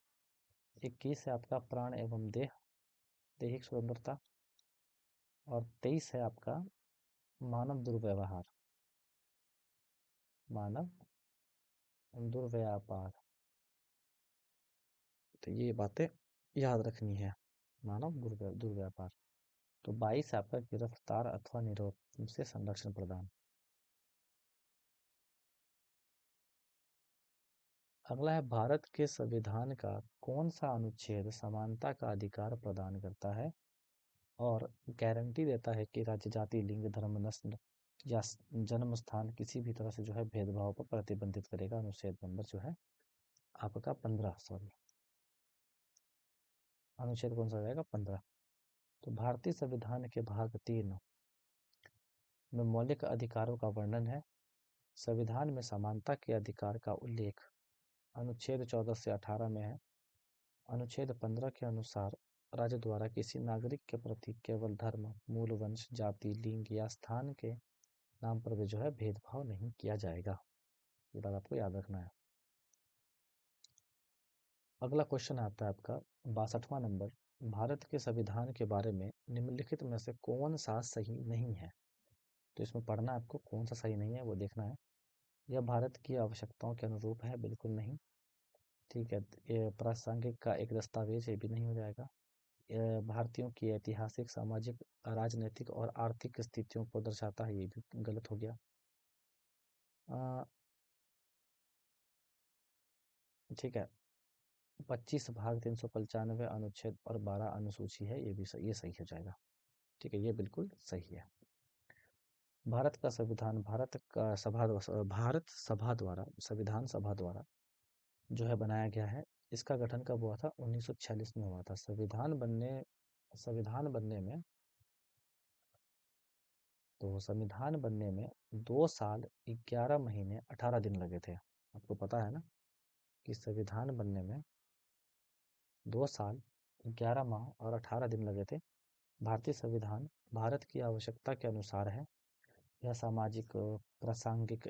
21 है आपका प्राण एवं दैहिक स्वतंत्रता। और 23 है आपका मानव दुर्व्यवहार मानव दुर्व्यापार। तो ये बातें याद रखनी है, मानव दुर्व्यापार। तो 22 है आपका गिरफ्तार अथवा निरोध से संरक्षण प्रदान। अगला है भारत के संविधान का कौन सा अनुच्छेद समानता का अधिकार प्रदान करता है और गारंटी देता है कि राज्य जाति लिंग धर्म नस्ल या जन्म स्थान किसी भी तरह से जो है भेदभाव पर प्रतिबंधित करेगा। अनुच्छेद नंबर जो है आपका 15, सॉरी अनुच्छेद कौन सा रहेगा? 15। तो भारतीय संविधान के भाग 3 में मौलिक अधिकारों का वर्णन है। संविधान में समानता के अधिकार का उल्लेख अनुच्छेद 14 से 18 में है। अनुच्छेद 15 के अनुसार राज्य द्वारा किसी नागरिक के प्रति केवल धर्म मूल वंश जाति लिंग या स्थान के नाम पर भी जो है भेदभाव नहीं किया जाएगा। ये बात आपको याद रखना है। अगला क्वेश्चन आता है आपका 62वां नंबर। भारत के संविधान के बारे में निम्नलिखित में से कौन सा सही नहीं है? तो इसमें पढ़ना आपको कौन सा सही नहीं है वो देखना है। यह भारत की आवश्यकताओं के अनुरूप है, बिल्कुल नहीं। ठीक है। ये प्रासंगिक का एक दस्तावेज, ये भी नहीं हो जाएगा। भारतीयों की ऐतिहासिक सामाजिक राजनीतिक और आर्थिक स्थितियों को दर्शाता है, ये भी गलत हो गया। ठीक है। 25 भाग 395 अनुच्छेद और 12 अनुसूची है, ये भी सही, ये सही हो जाएगा। ठीक है, ये बिल्कुल सही है। भारत का संविधान भारत सभा द्वारा संविधान सभा द्वारा जो है बनाया गया है। इसका गठन कब हुआ था? 1946 में हुआ था। संविधान बनने में 2 साल 11 महीने 18 दिन लगे थे। आपको पता है ना कि संविधान बनने में 2 साल 11 माह और 18 दिन लगे थे। भारतीय संविधान भारत की आवश्यकता के अनुसार है। यह सामाजिक प्रासंगिक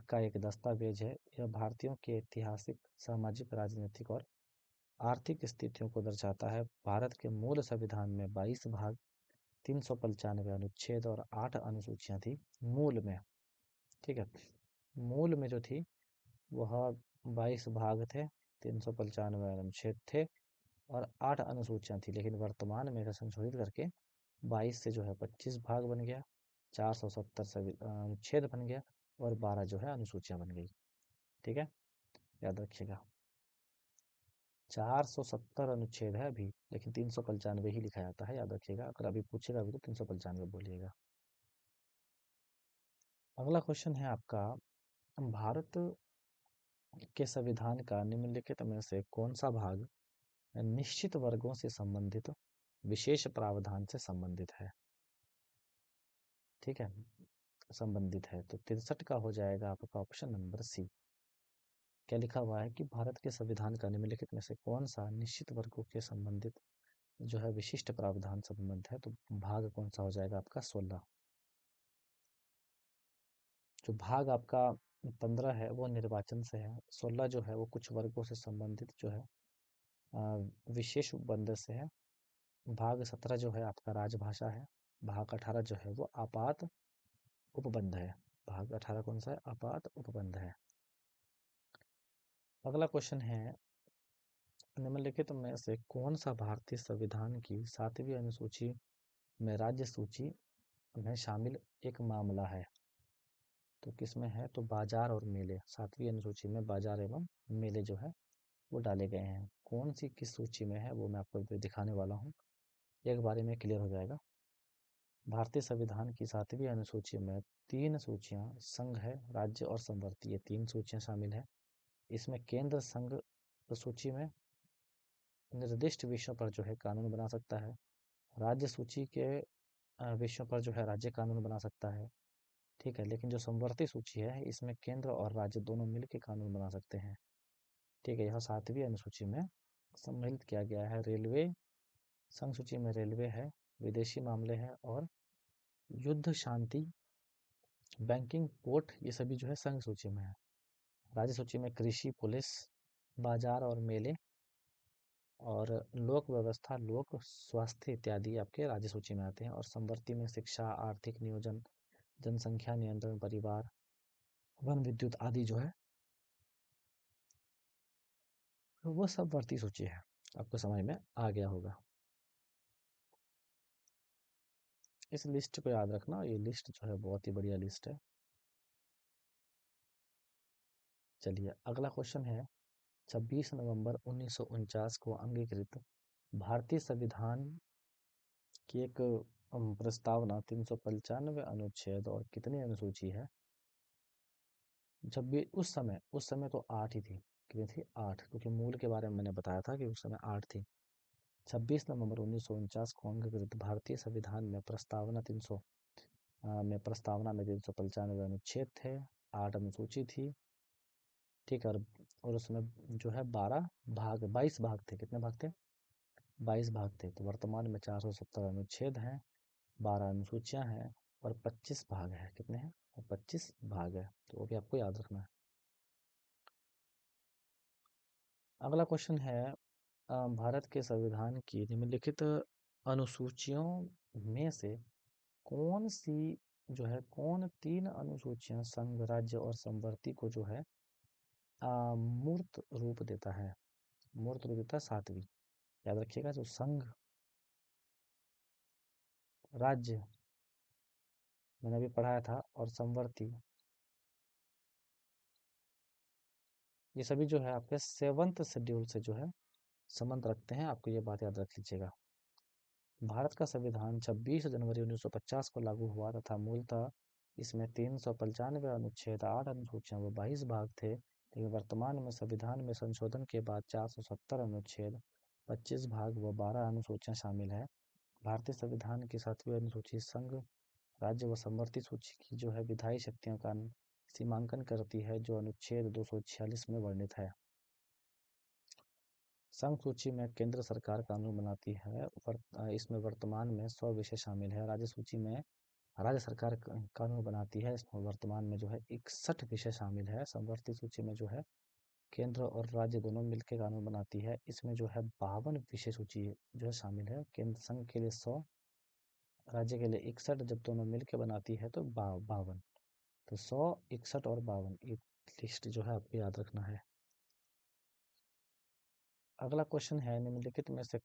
का एक दस्तावेज है। यह भारतीयों के ऐतिहासिक सामाजिक राजनीतिक और आर्थिक स्थितियों को दर्शाता है। भारत के मूल संविधान में 22 भाग 395 अनुच्छेद और 8 अनुसूचियां थी मूल में। ठीक है। मूल में जो थी वह 22 भाग थे, 395 अनुच्छेद थे और 8 अनुसूचियां थी। लेकिन वर्तमान में इसे संशोधित करके 22 से जो है 25 भाग बन गया, 470 अनुच्छेद बन गया और 12 जो है अनुसूचियां बन गई। ठीक है, याद रखिएगा। 470 अनुच्छेद है अभी, लेकिन 395 ही लिखा जाता है, याद रखिएगा। अगर अभी पूछेगा अभी तो 395 बोलिएगा। अगला क्वेश्चन है आपका, भारत के संविधान का निम्नलिखित में से कौन सा भाग निश्चित वर्गों से संबंधित विशेष प्रावधान से संबंधित है? ठीक है, संबंधित है। तो 63 का हो जाएगा आपका ऑप्शन नंबर सी। क्या लिखा हुआ है कि भारत के संविधान का निम्नलिखित में से कौन सा निश्चित वर्गों के संबंधित जो है विशिष्ट प्रावधान संबंध है? तो भाग कौन सा हो जाएगा आपका? 16। जो भाग आपका 15 है वो निर्वाचन से है, 16 जो है वो कुछ वर्गों से संबंधित जो है विशेष उपबंध से है। भाग 17 जो है आपका राजभाषा है। भाग 18 जो है वो आपात उपबंध है। भाग 18 कौन सा है? आपात उपबंध है। अगला क्वेश्चन है, निम्नलिखित में से कौन सा भारतीय संविधान की 7वीं अनुसूची में राज्य सूची में शामिल एक मामला है? तो किसमें है, तो बाजार और मेले, 7वीं अनुसूची में बाजार एवं मेले जो है वो डाले गए हैं। कौन सी किस सूची में है वो मैं आपको अभी दिखाने वाला हूँ, एक बारे में क्लियर हो जाएगा। भारतीय संविधान की 7वीं अनुसूची में 3 सूचियां संघ है, राज्य और संवर्ती, ये 3 सूचियां शामिल है। इसमें केंद्र संघ सूची में निर्दिष्ट विषयों पर जो है कानून बना सकता है। राज्य सूची के विषयों पर जो है राज्य कानून बना सकता है, ठीक है। लेकिन जो संवर्ती सूची है इसमें केंद्र और राज्य दोनों मिलकर कानून बना सकते हैं, ठीक है। यह 7वीं अनुसूची में सम्मिलित किया गया है। रेलवे संघ सूची में रेलवे है, विदेशी मामले है और युद्ध शांति, बैंकिंग, पोर्ट, ये सभी जो है संघ सूची में है। राज्य सूची में कृषि, पुलिस, बाजार और मेले और लोक व्यवस्था, लोक स्वास्थ्य इत्यादि आपके राज्य सूची में आते हैं। और संवर्ती में शिक्षा, आर्थिक नियोजन, जनसंख्या नियंत्रण, परिवार, वन विद्युत आदि जो है वो सब वर्ती सूची है। आपको समझ में आ गया होगा। इस लिस्ट को याद रखना, ये लिस्ट जो है बहुत ही बढ़िया लिस्ट है। चलिए अगला क्वेश्चन है, 26 नवंबर 1949 को अंगीकृत भारतीय संविधान की एक प्रस्तावना 395 अनुच्छेद और कितनी अनुसूची है? जब भी उस समय तो 8 ही थी। कितनी थी? 8, क्योंकि मूल के बारे में मैंने बताया था कि उस समय 8 थी। 26 नवंबर 1949 को अंगीकृत भारतीय संविधान में प्रस्तावना में 395 अनुच्छेद थे, 8 अनुसूची थी, ठीक है। और उसमें जो है 22 भाग थे। कितने भाग थे? 22 भाग थे। तो वर्तमान में 470 अनुच्छेद हैं, 12 अनुसूचियां हैं और 25 भाग है। कितने हैं? 25 भाग है, तो वो भी आपको याद रखना है। अगला क्वेश्चन है, भारत के संविधान की निम्नलिखित अनुसूचियों में से कौन 3 अनुसूचियां संघ, राज्य और संवर्ती को जो है मूर्त रूप देता है? मूर्त रूप देता है 7वीं। याद रखिएगा, जो संघ, राज्य मैंने अभी पढ़ाया था और संवर्ती, ये सभी जो है आपके 7th शेड्यूल से जो है संबंध रखते हैं। आपको ये बात याद रख लीजिएगा। भारत का संविधान 26 जनवरी 1950 को लागू हुआ तथा मूलतः इसमें 395 अनुच्छेद, 8 अनुसूचियां व 22 भाग थे। लेकिन वर्तमान में संविधान में संशोधन के बाद 470 अनुच्छेद, 25 भाग व 12 अनुसूचियां शामिल है। भारतीय संविधान की 7वीं अनुसूची संघ, राज्य व संवर्ती सूची की जो है विधायी शक्तियों का सीमांकन करती है, जो अनुच्छेद 246 में वर्णित है। संघ सूची में केंद्र सरकार कानून बनाती है। इसमें वर्तमान में 100 विषय शामिल है। राज्य सूची में राज्य सरकार कानून बनाती है। इसमें वर्तमान में जो है 61 विषय शामिल है। संवर्ती सूची में जो है केंद्र और राज्य दोनों मिलकर कानून बनाती है। इसमें जो है 52 विषय सूची जो है शामिल है। केंद्र संघ के लिए 100, राज्य के लिए 61, जब दोनों मिलकर बनाती है तो 52। तो 100, 61 और 52, ये लिस्ट जो है आपको याद रखना है। अगला क्वेश्चन है, निम्नलिखित में से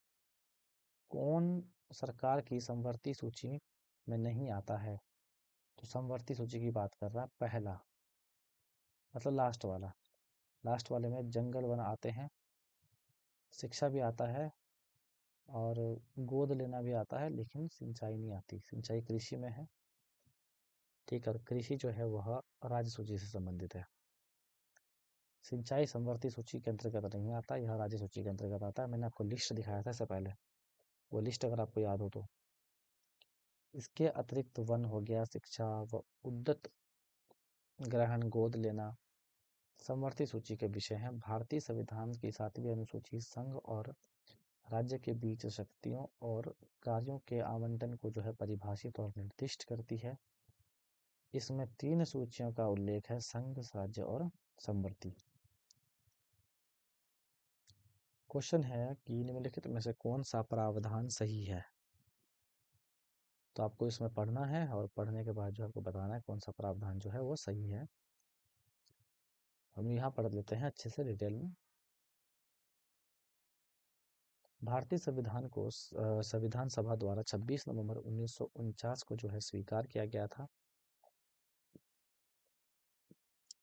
कौन सरकार की संवर्ती सूची में नहीं आता है? तो संवर्ती सूची की बात कर रहा है पहला, मतलब लास्ट वाले में जंगल वन आते हैं, शिक्षा भी आता है और गोद लेना भी आता है, लेकिन सिंचाई नहीं आती। सिंचाई कृषि में है, ठीक है। और कृषि जो है वह राज्य सूची से संबंधित है। सिंचाई संवर्ती सूची के अंतर्गत नहीं आता, यह राज्य सूची के अंतर्गत आता है। मैंने आपको लिस्ट दिखाया था इससे पहले, वो लिस्ट अगर आपको याद हो तो। इसके अतिरिक्त वन हो गया, शिक्षा व उद्यत ग्रहण, गोद लेना समवर्ती सूची के विषय हैं। भारतीय संविधान की 7वीं अनुसूची संघ और राज्य के बीच शक्तियों और कार्यों के आवंटन को जो है परिभाषित और निर्दिष्ट करती है। इसमें 3 सूचियों का उल्लेख है, संघ, राज्य और समवर्ती। क्वेश्चन है कि निम्नलिखित में से कौन सा प्रावधान सही है? तो आपको इसमें पढ़ना है और पढ़ने के बाद जो आपको बताना है कौन सा प्रावधान जो है वो सही है। हम यहाँ पढ़ लेते हैं अच्छे से डिटेल में। भारतीय संविधान को संविधान सभा द्वारा 26 नवंबर 1949 को जो है स्वीकार किया गया था।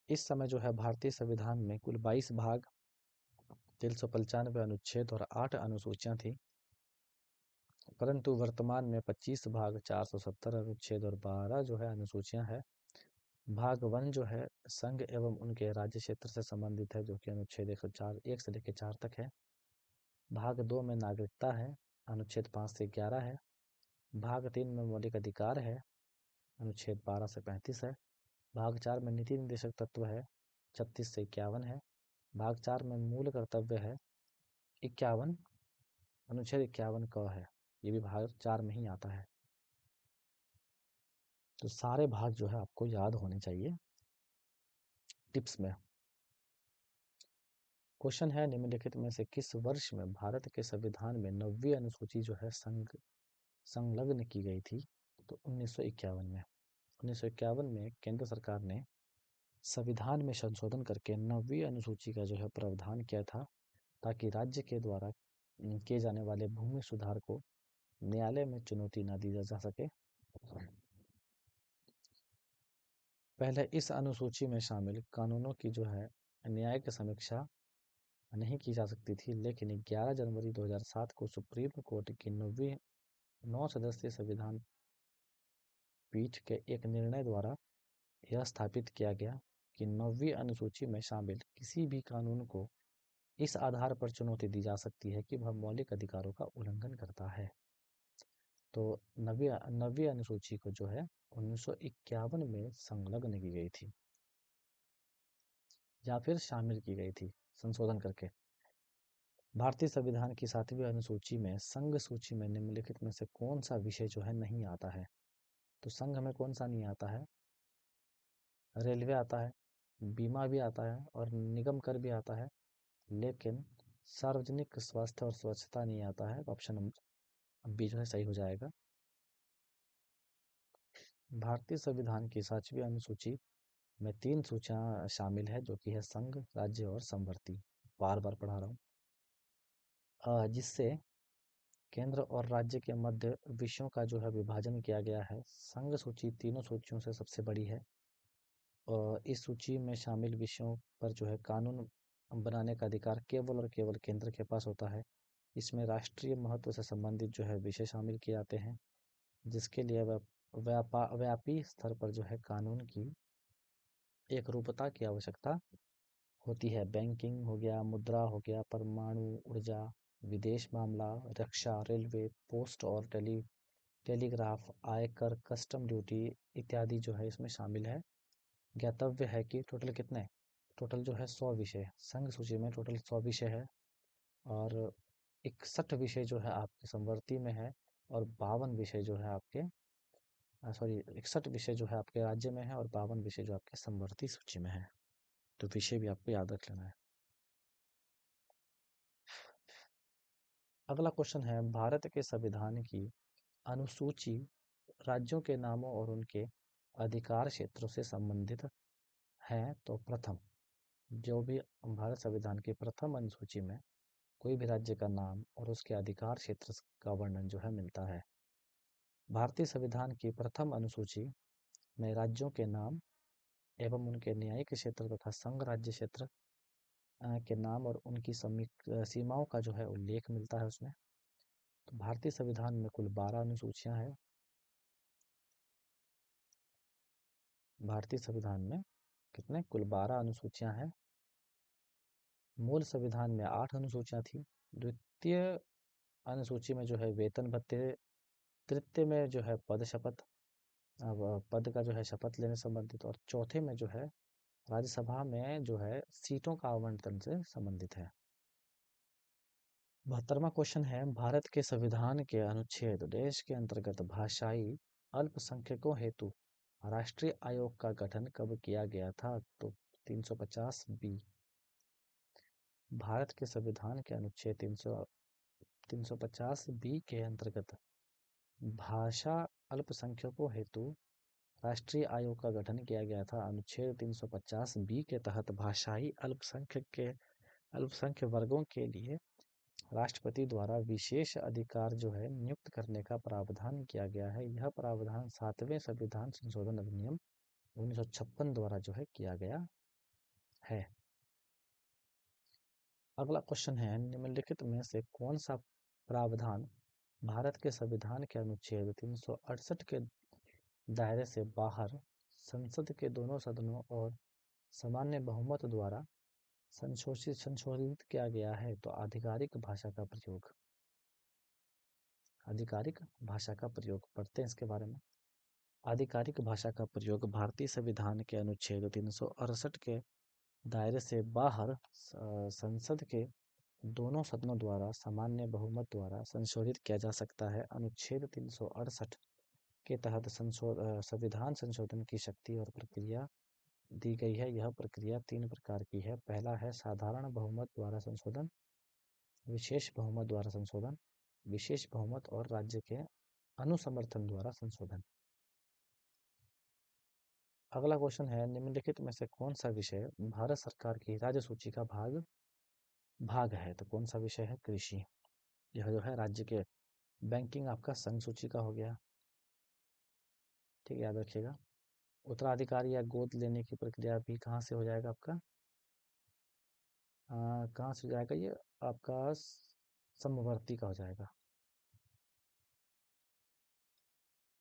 इस समय जो है भारतीय संविधान में कुल 22 भाग, 395 अनुच्छेद और 8 अनुसूचियां थी, परंतु वर्तमान में 25 भाग, 470 अनुच्छेद और 12 जो है अनुसूचियां है। भाग 1 जो है संघ एवं उनके राज्य क्षेत्र से संबंधित है, जो कि अनुच्छेद 104 1 से लेकर 4 तक है। भाग 2 में नागरिकता है, अनुच्छेद 5 से 11 है। भाग 3 में मौलिक अधिकार है, अनुच्छेद 12 से 35 है। भाग 4 में नीति निर्देशक तत्व है, 36 से 51 है। भाग 4 में मूल कर्तव्य है, 51, अनुच्छेद 51 क है। ये भी भाग 4 में ही आता है। तो सारे भाग जो है आपको याद होने चाहिए। टिप्स में क्वेश्चन है, निम्नलिखित में से किस वर्ष में भारत के संविधान में 9वीं अनुसूची जो है संलग्न की गई थी? तो 1951 में। 1951 में केंद्र सरकार ने संविधान में संशोधन करके 9वीं अनुसूची का जो है प्रावधान किया था, ताकि राज्य के द्वारा किए जाने वाले भूमि सुधार को न्यायालय में चुनौती न दी जा सके। पहले इस अनुसूची में शामिल कानूनों की जो है न्यायिक समीक्षा नहीं की जा सकती थी, लेकिन 11 जनवरी 2007 को सुप्रीम कोर्ट की 9 सदस्यीय संविधान पीठ के एक निर्णय द्वारा यह स्थापित किया गया कि 9वीं अनुसूची में शामिल किसी भी कानून को इस आधार पर चुनौती दी जा सकती है कि वह मौलिक अधिकारों का उल्लंघन करता है। तो नवीं अनुसूची को जो है 1951 में संलग्न की गई थी, या फिर शामिल की गई थी संशोधन करके। भारतीय संविधान की 7वीं अनुसूची में संघ सूची में निम्नलिखित में से कौन सा विषय जो है नहीं आता है? तो संघ में कौन सा नहीं आता है? रेलवे आता है, बीमा भी आता है और निगम कर भी आता है, लेकिन सार्वजनिक स्वास्थ्य और स्वच्छता नहीं आता है। ऑप्शन नंबर बी जो है सही हो जाएगा। भारतीय संविधान की 7वीं अनुसूची में 3 सूचियां शामिल है, जो कि है संघ, राज्य और समवर्ती। बार बार पढ़ा रहा हूँ। जिससे केंद्र और राज्य के मध्य विषयों का जो है विभाजन किया गया है। संघ सूची तीनों सूचियों से सबसे बड़ी है और इस सूची में शामिल विषयों पर जो है कानून बनाने का अधिकार केवल और केवल केंद्र के पास होता है। इसमें राष्ट्रीय महत्व से संबंधित जो है विषय शामिल किए जाते हैं, जिसके लिए व्यापी स्तर पर जो है कानून की एक रूपता की आवश्यकता होती है। बैंकिंग हो गया, मुद्रा हो गया, परमाणु ऊर्जा, विदेश मामला, रक्षा, रेलवे, पोस्ट और टेलीग्राफ, आयकर, कस्टम ड्यूटी इत्यादि जो है इसमें शामिल है। ज्ञातव्य है कि टोटल कितने, टोटल जो है 100 विषय, संघ सूची में टोटल 100 विषय है और 61 विषय जो है आपके समवर्ती में है और 52 विषय जो है आपके 61 विषय जो है आपके राज्य में है और 52 विषय जो आपके समवर्ती सूची में है। तो विषय भी आपको याद रख लेना है। अगला क्वेश्चन है, भारत के संविधान की अनुसूची राज्यों के नामों और उनके अधिकार क्षेत्रों से संबंधित है। तो प्रथम, जो भी भारत संविधान की प्रथम अनुसूची में कोई भी राज्य का नाम और उसके अधिकार क्षेत्र का वर्णन जो है मिलता है। भारतीय संविधान की प्रथम अनुसूची में राज्यों के नाम एवं उनके न्यायिक क्षेत्र तथा संघ राज्य क्षेत्र के नाम और उनकी सीमाओं का जो है उल्लेख मिलता है उसमें। तो भारतीय संविधान में कुल 12 अनुसूचियां हैं। भारतीय संविधान में कितने, कुल 12 अनुसूचियां हैं। मूल संविधान में 8 अनुसूचियां थी। द्वितीय अनुसूची में जो है वेतन भत्ते, तृतीय में जो है पद शपथ, अब पद का जो है शपथ लेने संबंधित, और चौथे में जो है राज्यसभा में जो है सीटों का आवंटन से संबंधित है। 72वां क्वेश्चन है, भारत के संविधान के अनुच्छेद देश के अंतर्गत भाषाई अल्पसंख्यकों हेतु राष्ट्रीय आयोग का गठन कब किया गया था? तो 350 बी। भारत के संविधान के अनुच्छेद 350 बी के अंतर्गत भाषा अल्पसंख्यकों हेतु राष्ट्रीय आयोग का गठन किया गया था। अनुच्छेद 350 बी के तहत भाषाई अल्पसंख्यक वर्गों के लिए राष्ट्रपति द्वारा विशेष अधिकार जो है नियुक्त करने का प्रावधान किया गया है। यह प्रावधान 7वें संविधान संशोधन अधिनियम 1956 द्वारा जो है किया गया है। अगला क्वेश्चन है, निम्नलिखित में से कौन सा प्रावधान भारत के संविधान के अनुच्छेद 368 के दायरे से बाहर संसद के दोनों सदनों और सामान्य बहुमत द्वारा संशोधित किया गया है? तो आधिकारिक भाषा का प्रयोग। आधिकारिक भाषा का प्रयोग पढ़ते हैं इसके बारे में। आधिकारिक भाषा का प्रयोग भारतीय संविधान के अनुच्छेद 368 के दायरे से बाहर संसद के दोनों सदनों द्वारा सामान्य बहुमत द्वारा संशोधित किया जा सकता है। अनुच्छेद 368 के तहत संविधान संशोधन की शक्ति और प्रक्रिया दी गई है। यह प्रक्रिया 3 प्रकार की है। पहला है साधारण बहुमत द्वारा संशोधन, विशेष बहुमत द्वारा संशोधन, विशेष बहुमत और राज्य के अनुसमर्थन द्वारा संशोधन। अगला क्वेश्चन है, निम्नलिखित में से कौन सा विषय भारत सरकार की राज्य सूची का भाग है? तो कौन सा विषय है? कृषि। यह जो है राज्य के बैंकिंग आपका संघ सूची का हो गया। ठीक है, याद रखिएगा। उत्तराधिकारी या गोद लेने की प्रक्रिया भी कहाँ से हो जाएगा आपका? कहाँ से हो जाएगा? ये आपका समवर्ती का हो जाएगा।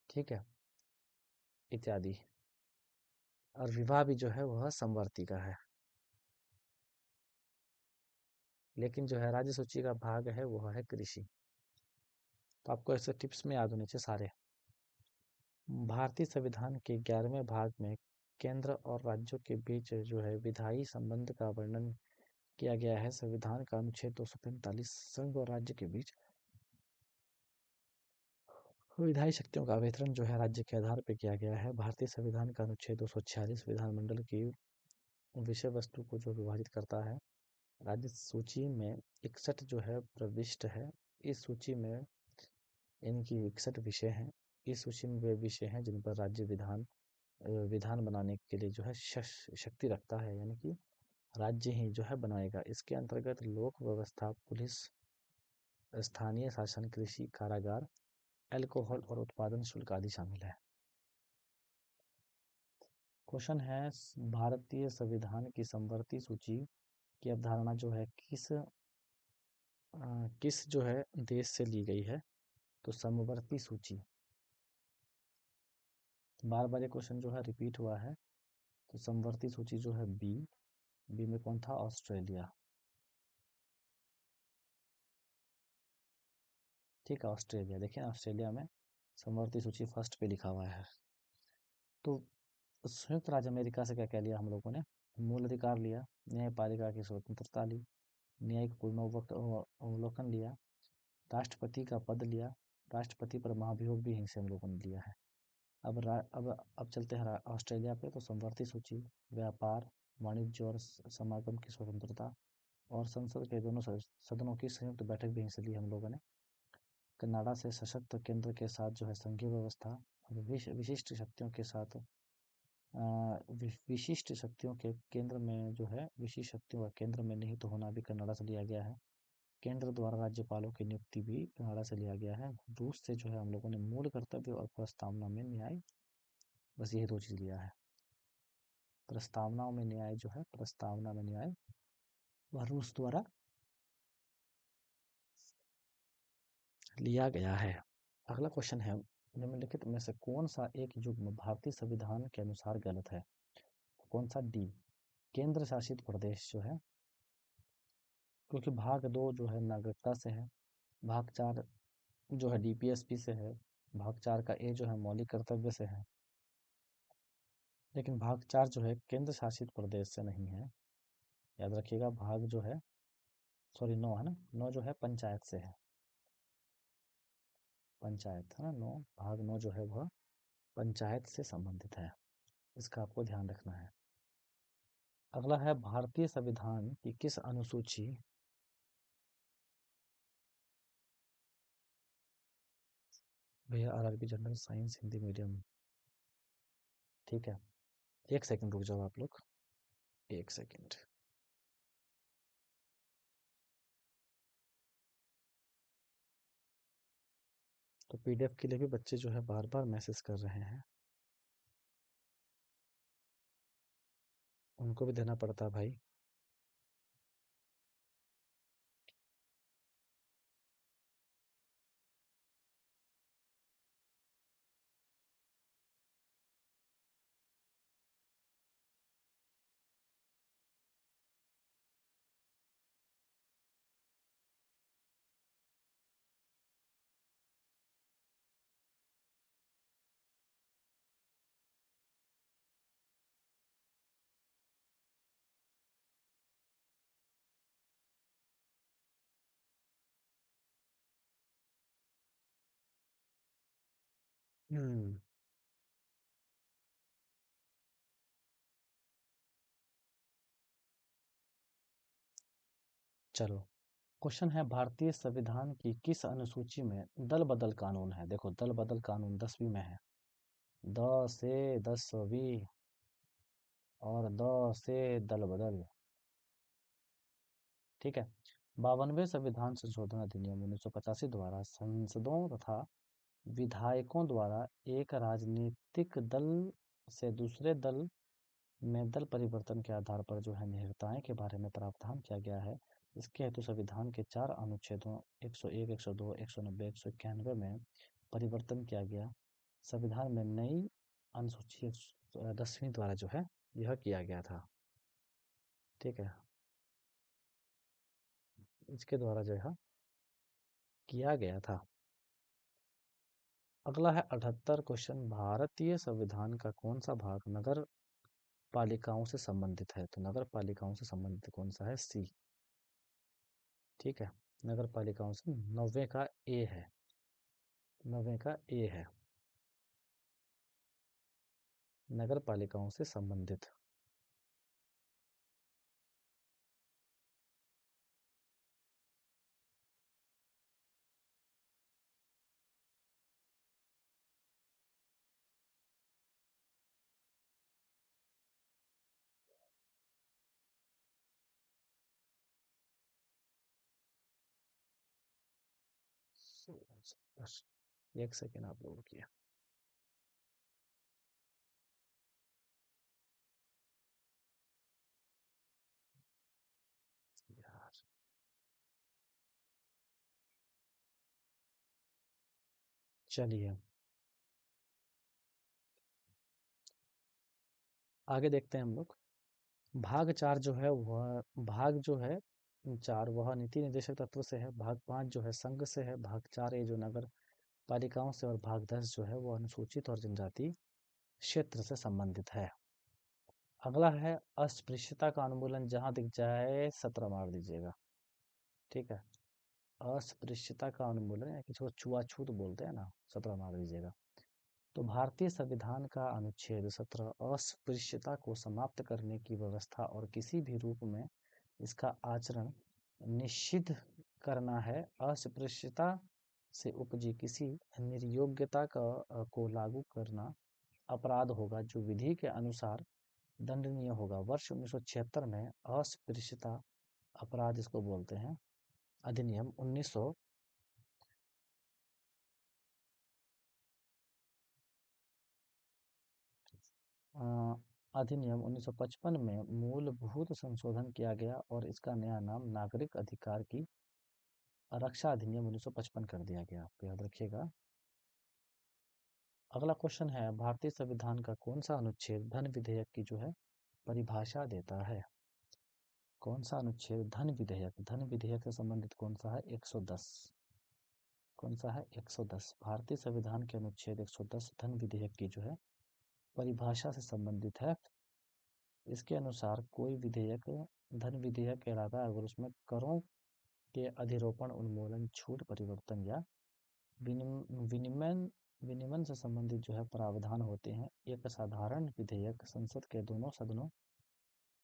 ठीक है, इत्यादि। और विवाह भी जो है वह समवर्ती का है, लेकिन जो है राज्य सूची का भाग है वह है कृषि। तो आपको ऐसे टिप्स में याद होने चाहिए सारे। भारतीय संविधान के 11वें भाग में केंद्र और राज्यों के बीच जो है विधायी संबंध का वर्णन किया गया है। संविधान का अनुच्छेद 243 संघ और राज्य के बीच विधायी शक्तियों का वितरण जो है राज्य के आधार पर किया गया है। भारतीय संविधान का अनुच्छेद 246 विधानमंडल की विषय वस्तु को जो विभाजित करता है। राज्य सूची में 61 जो है प्रविष्ट है। इस सूची में इनकी 61 विषय हैं। इस सूची में वे विषय हैं जिन पर राज्य विधान बनाने के लिए जो है शक्ति रखता है, यानी कि राज्य ही जो है बनाएगा। इसके अंतर्गत लोक व्यवस्था, पुलिस, स्थानीय शासन, कृषि, कारागार, अल्कोहल और उत्पादन शुल्क आदि शामिल है। क्वेश्चन है, भारतीय संविधान की समवर्ती सूची की अवधारणा जो है किस जो है देश से ली गई है? तो समवर्ती सूची। बार बार ये क्वेश्चन जो है रिपीट हुआ है। तो समवर्ती सूची जो है बी में कौन था? ऑस्ट्रेलिया। ठीक है, ऑस्ट्रेलिया। देखिए ऑस्ट्रेलिया में समवर्ती सूची फर्स्ट पे लिखा हुआ है। तो संयुक्त राज्य अमेरिका से क्या क्या लिया हम लोगों ने? मूल अधिकार लिया, न्यायपालिका की स्वतंत्रता ली, न्यायिक पुनर्वलोकन लिया, राष्ट्रपति का पद लिया, राष्ट्रपति पर महाभियोग भी यहीं से हम लोगों ने लिया है। अब चलते हैं ऑस्ट्रेलिया पे। तो समवर्ती सूची व्यापार, वाणिज्य और समागम की स्वतंत्रता और संसद के दोनों सदनों की संयुक्त बैठक भी यहीं से ली हम लोगों ने। कनाडा से सशक्त केंद्र के साथ जो है संघीय व्यवस्था, विशिष्ट शक्तियों के साथ विशिष्ट शक्तियों के केंद्र में जो है विशिष्ट शक्तियों का केंद्र में निहित होना भी कनाडा से लिया गया है। केंद्र द्वारा राज्यपालों की नियुक्ति भी कनाडा से लिया गया है। रूस से जो है हम लोगों ने मूल कर्तव्य और प्रस्तावना में न्याय, बस यही दो चीज लिया है। प्रस्तावनाओं में न्याय जो है, प्रस्तावना में न्याय वह रूस द्वारा लिया गया है। अगला क्वेश्चन है, निम्नलिखित में से कौन सा एक युग्म भारतीय संविधान के अनुसार गलत है? कौन सा? डी, केंद्र शासित प्रदेश जो है, क्योंकि भाग 2 जो है नागरिकता से है, भाग 4 जो है डीपीएसपी से है, भाग 4 का ए जो है मौलिक कर्तव्य से है, लेकिन भाग 4 जो है केंद्र शासित प्रदेश से नहीं है। याद रखिएगा, भाग जो है सॉरी 9 है ना, 9 जो है पंचायत से है। पंचायत है ना, 9 भाग 9 जो है वह पंचायत से संबंधित है। इसका आपको ध्यान रखना है। अगला है, भारतीय संविधान की किस अनुसूची भैया RRB general science Hindi medium. ठीक है, एक सेकंड रुक जाओ आप लोग, एक सेकंड। तो पीडीएफ के लिए भी बच्चे जो है बार बार मैसेज कर रहे हैं। उनको भी देना पड़ता है भाई। हम्म। चलो, क्वेश्चन है, भारतीय संविधान की किस अनुसूची में दल बदल कानून है? देखो, दल बदल कानून 10वीं में है। 10 से 10वीं, और 10 से दल बदल। ठीक है। 52वें संविधान संशोधन अधिनियम 1985 द्वारा संसदों तथा विधायकों द्वारा एक राजनीतिक दल से दूसरे दल में दल परिवर्तन के आधार पर जो है निहिताएं के बारे में प्रावधान किया गया है। इसके हेतु संविधान के 4 अनुच्छेदों 101, 102, 190, 191 में परिवर्तन किया गया। संविधान में नई अनुसूची 10वीं द्वारा जो है यह किया गया था। ठीक है, इसके द्वारा जो है किया गया था। अगला है 78 क्वेश्चन, भारतीय संविधान का कौन सा भाग नगर पालिकाओं से संबंधित है? तो नगर पालिकाओं से संबंधित कौन सा है? सी। ठीक है, नगर पालिकाओं से 90 का ए है। 90 का ए है, नगर पालिकाओं से संबंधित। बस, एक सेकेंड आप लोगों की। यार, चलिए आगे देखते हैं हम लोग। भाग 4 जो है वह भाग जो है 4 वह नीति निर्देशक तत्व से है। भाग 5 जो है संघ से है। भाग 4 ए जो नगर पालिकाओं से, और भाग 10 जो है वो अनुसूचित और जनजाति क्षेत्र से संबंधित है। अगला है अस्पृश्यता का उन्मूलन। जहां दिख जाए 17 मार दीजिएगा। ठीक है, अस्पृश्यता का उन्मूलन या किसी को छुआछूत बोलते हैं ना, 17 मार दीजिएगा। तो भारतीय संविधान का अनुच्छेद 17 अस्पृश्यता को समाप्त करने की व्यवस्था और किसी भी रूप में इसका आचरण निषिद्ध करना है। अस्पृश्यता से उपजी किसी निर्योग्यता को लागू करना अपराध होगा, जो विधि के अनुसार दंडनीय होगा। वर्ष 1976 में अस्पृश्यता अपराध इसको बोलते हैं, अधिनियम 1900 अ, अधिनियम 1955 में मूलभूत संशोधन किया गया और इसका नया नाम नागरिक अधिकार की रक्षा अधिनियम 1955 कर दिया गया। तो याद रखिएगा। अगला क्वेश्चन है, भारतीय संविधान का कौन सा अनुच्छेद धन विधेयक की जो है परिभाषा देता है? कौन सा अनुच्छेद धन विधेयक, धन विधेयक से संबंधित कौन सा है? 110। कौन सा है? 110। भारतीय संविधान के अनुच्छेद 110 धन विधेयक की जो है परिभाषा से संबंधित है। इसके अनुसार कोई विधेयक धन विधेयक कहलाता है अगर उसमें करों के अधिरोपण, उन्मूलन, छूट, परिवर्तन या विनिमय विनिमय से संबंधित जो है प्रावधान होते हैं। एक साधारण विधेयक संसद के दोनों सदनों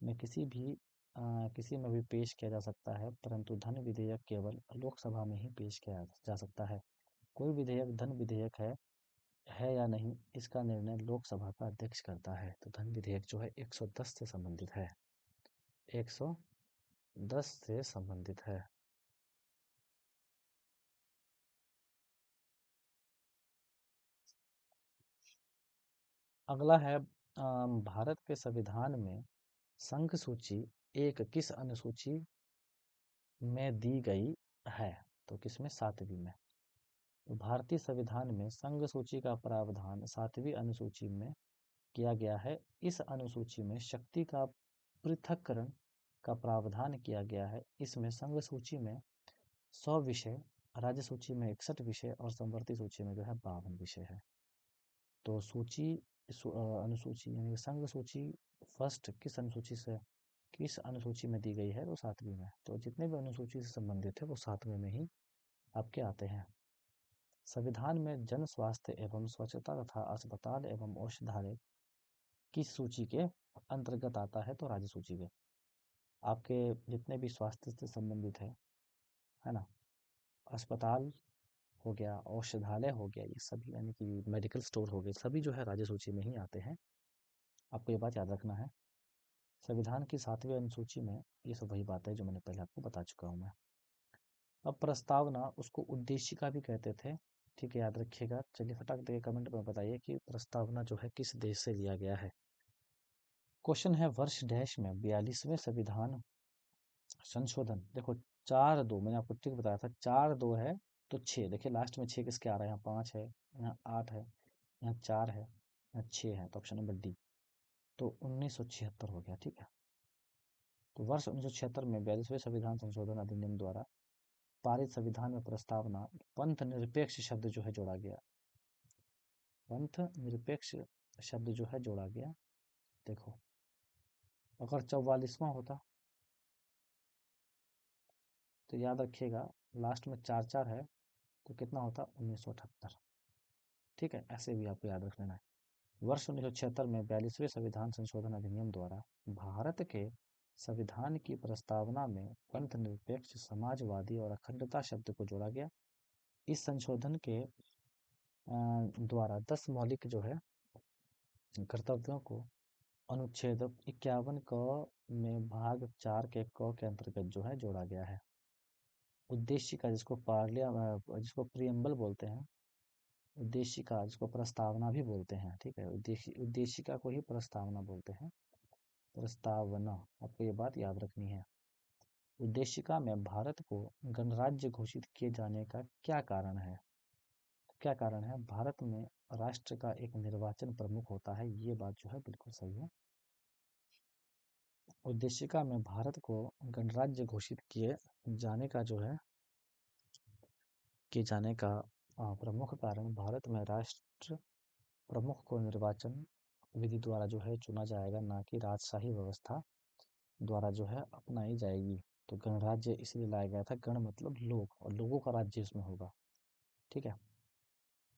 में किसी में भी पेश किया जा सकता है, परंतु धन विधेयक केवल लोकसभा में ही पेश किया जा सकता है। कोई विधेयक धन विधेयक है या नहीं, इसका निर्णय लोकसभा का अध्यक्ष करता है। तो धन विधेयक जो है 110 से संबंधित है। 110 से संबंधित है। अगला है, भारत के संविधान में संघ सूची एक किस अनुसूची में दी गई है? तो किसमें? 7वीं में। तो भारतीय संविधान में संघ सूची का प्रावधान 7वीं अनुसूची में किया गया है। इस अनुसूची में शक्ति का पृथक्करण का प्रावधान किया गया है। इसमें संघ सूची में 100 विषय, राज्य सूची में 61 विषय और समवर्ती सूची में जो है 52 विषय है। तो अनुसूची यानी संघ सूची फर्स्ट किस अनुसूची में दी गई है? तो 7वीं में। तो जितने भी अनुसूची से संबंधित है वो 7वें में ही आपके आते हैं। संविधान में जन स्वास्थ्य एवं स्वच्छता तथा अस्पताल एवं औषधालय किस सूची के अंतर्गत आता है? तो राज्य सूची के। आपके जितने भी स्वास्थ्य से संबंधित है ना, अस्पताल हो गया, औषधालय हो गया, ये सभी यानी कि मेडिकल स्टोर हो गए, सभी जो है राज्य सूची में ही आते हैं। आपको ये बात याद रखना है। संविधान की 7वीं अनुसूची में ये सब वही बात है जो मैंने पहले आपको बता चुका हूँ मैं। अब प्रस्तावना, उसको उद्देशिका भी कहते थे, ठीक है, याद रखिएगा। चलिए फटाक देके कमेंट में बताइए कि प्रस्तावना जो है किस देश से लिया गया है। क्वेश्चन है वर्ष डैश में 42वें संविधान संशोधन। देखो 4-2 मैंने आपको ट्रिक बताया था, 4-2 है तो 6, देखिए लास्ट में 6 किसके आ रहा है? यहाँ 5 है, यहाँ 8 है, यहाँ 4 है, यहाँ 6 है, तो ऑप्शन नंबर डी। तो 1976 हो गया, ठीक है। तो वर्ष 1976 में 42वें संविधान संशोधन अधिनियम द्वारा पारित संविधान में प्रस्तावना पंथ निरपेक्ष शब्द जो है जोड़ा गया। पंथ निरपेक्ष शब्द जो है जोड़ा गया। देखो अगर 44वां होता तो याद रखिएगा लास्ट में 4-4 है तो कितना होता? 1978, ठीक है। ऐसे भी आपको याद रख लेना है। वर्ष 1976 में 42वें संविधान संशोधन अधिनियम द्वारा भारत के संविधान की प्रस्तावना में पंथ निरपेक्ष, समाजवादी और अखंडता शब्द को जोड़ा गया। इस संशोधन के द्वारा 10 मौलिक जो है कर्तव्यों को अनुच्छेद 51 क में भाग 4 के क के अंतर्गत जो है जोड़ा गया है। उद्देशिका जिसको प्रियम्बल बोलते हैं, उद्देशिका जिसको प्रस्तावना भी बोलते हैं, ठीक है। उद्देशिका को ही प्रस्तावना बोलते हैं। प्रस्तावना, आपको ये बात याद रखनी है। उद्देशिका में भारत को गणराज्य घोषित किए जाने का क्या कारण है? क्या कारण है? भारत में राष्ट्र का एक निर्वाचन प्रमुख होता है, ये बात जो है बिल्कुल सही है। उद्देशिका में भारत को गणराज्य घोषित किए जाने का जो है किए जाने का प्रमुख कारण भारत में राष्ट्र प्रमुख को निर्वाचन विधि द्वारा जो है चुना जाएगा, ना कि राजशाही व्यवस्था द्वारा जो है अपनाई जाएगी। तो गणराज्य इसलिए लाया गया था, गण मतलब लोग, और लोगों का राज्य इसमें होगा, ठीक है।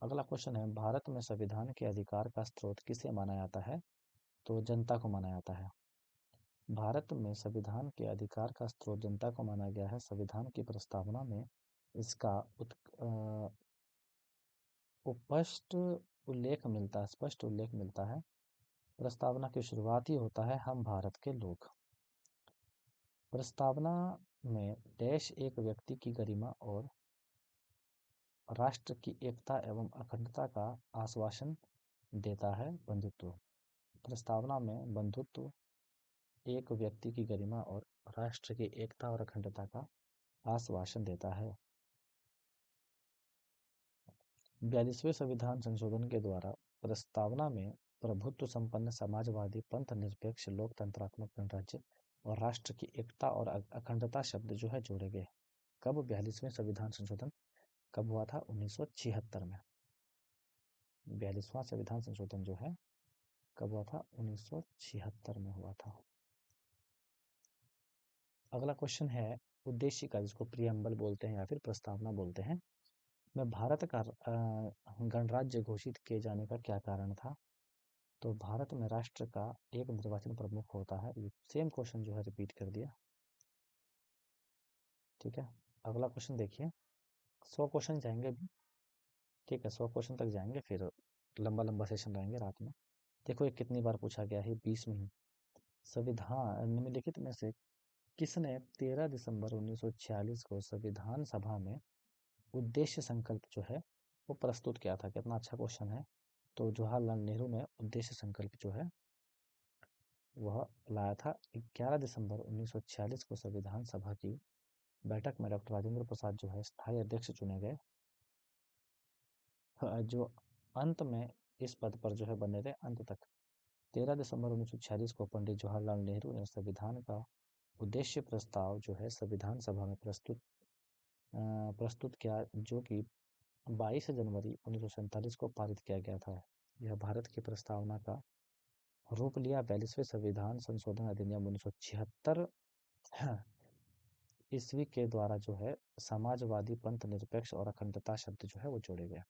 अगला क्वेश्चन है भारत में संविधान के अधिकार का स्रोत किसे माना जाता है? तो जनता को माना जाता है। भारत में संविधान के अधिकार का स्रोत जनता को माना गया है। संविधान की प्रस्तावना में इसका स्पष्ट उल्लेख मिलता है। प्रस्तावना की शुरुआत ही होता है हम भारत के लोग। प्रस्तावना में देश एक व्यक्ति की गरिमा और राष्ट्र की एकता एवं अखंडता का आश्वासन देता है। बंधुत्व, प्रस्तावना में बंधुत्व, एक व्यक्ति की गरिमा और राष्ट्र की एकता और अखंडता का आश्वासन देता है। 42वें संविधान संशोधन के द्वारा प्रस्तावना में प्रभुत्व संपन्न, समाजवादी, पंथ निरपेक्ष, लोकतंत्रात्मक गणराज्य और राष्ट्र की एकता और अखंडता शब्द जो है जोड़े गए। कब? 42वें संविधान संशोधन कब हुआ था? 1976 में। 42वां संविधान संशोधन जो है कब हुआ था? 1976 में हुआ था। अगला क्वेश्चन है उद्देशिका, जिसको प्रियम्बल बोलते हैं या फिर प्रस्तावना बोलते हैं, में भारत का गणराज्य घोषित किए जाने का क्या कारण था? तो भारत में राष्ट्र का एक निर्वाचन प्रमुख होता है। ये सेम क्वेश्चन जो है रिपीट कर दिया, ठीक है। अगला क्वेश्चन देखिए, 100 क्वेश्चन जाएंगे अभी, ठीक है, 100 क्वेश्चन तक जाएंगे, फिर लंबा लंबा सेशन रहेंगे रात में। देखो ये कितनी बार पूछा गया है, 20 में ही। संविधान निम्नलिखित में से किसने 13 दिसंबर 1946 को संविधान सभा में उद्देश्य संकल्प जो है वो प्रस्तुत किया था? कितना अच्छा क्वेश्चन है। तो जवाहरलाल नेहरू ने उद्देश्य संकल्प जो है वह लाया था। 11 दिसंबर 1946 को संविधान सभा की बैठक में डॉक्टर राजेंद्र प्रसाद जो है स्थायी अध्यक्ष चुने गए, जो अंत में इस पद पर जो है बने रहे अंत तक। 13 दिसंबर 1946 को पंडित जवाहरलाल नेहरू ने संविधान का उद्देश्य प्रस्ताव जो है संविधान सभा में प्रस्तुत किया, जो कि 22 जनवरी 1947 को पारित किया गया था। यह भारत की प्रस्तावना का रूप लिया। 42वें संविधान संशोधन अधिनियम 1976 ईस्वी के द्वारा जो है समाजवादी, पंथ निरपेक्ष और अखंडता शब्द जो है वो जोड़े गए।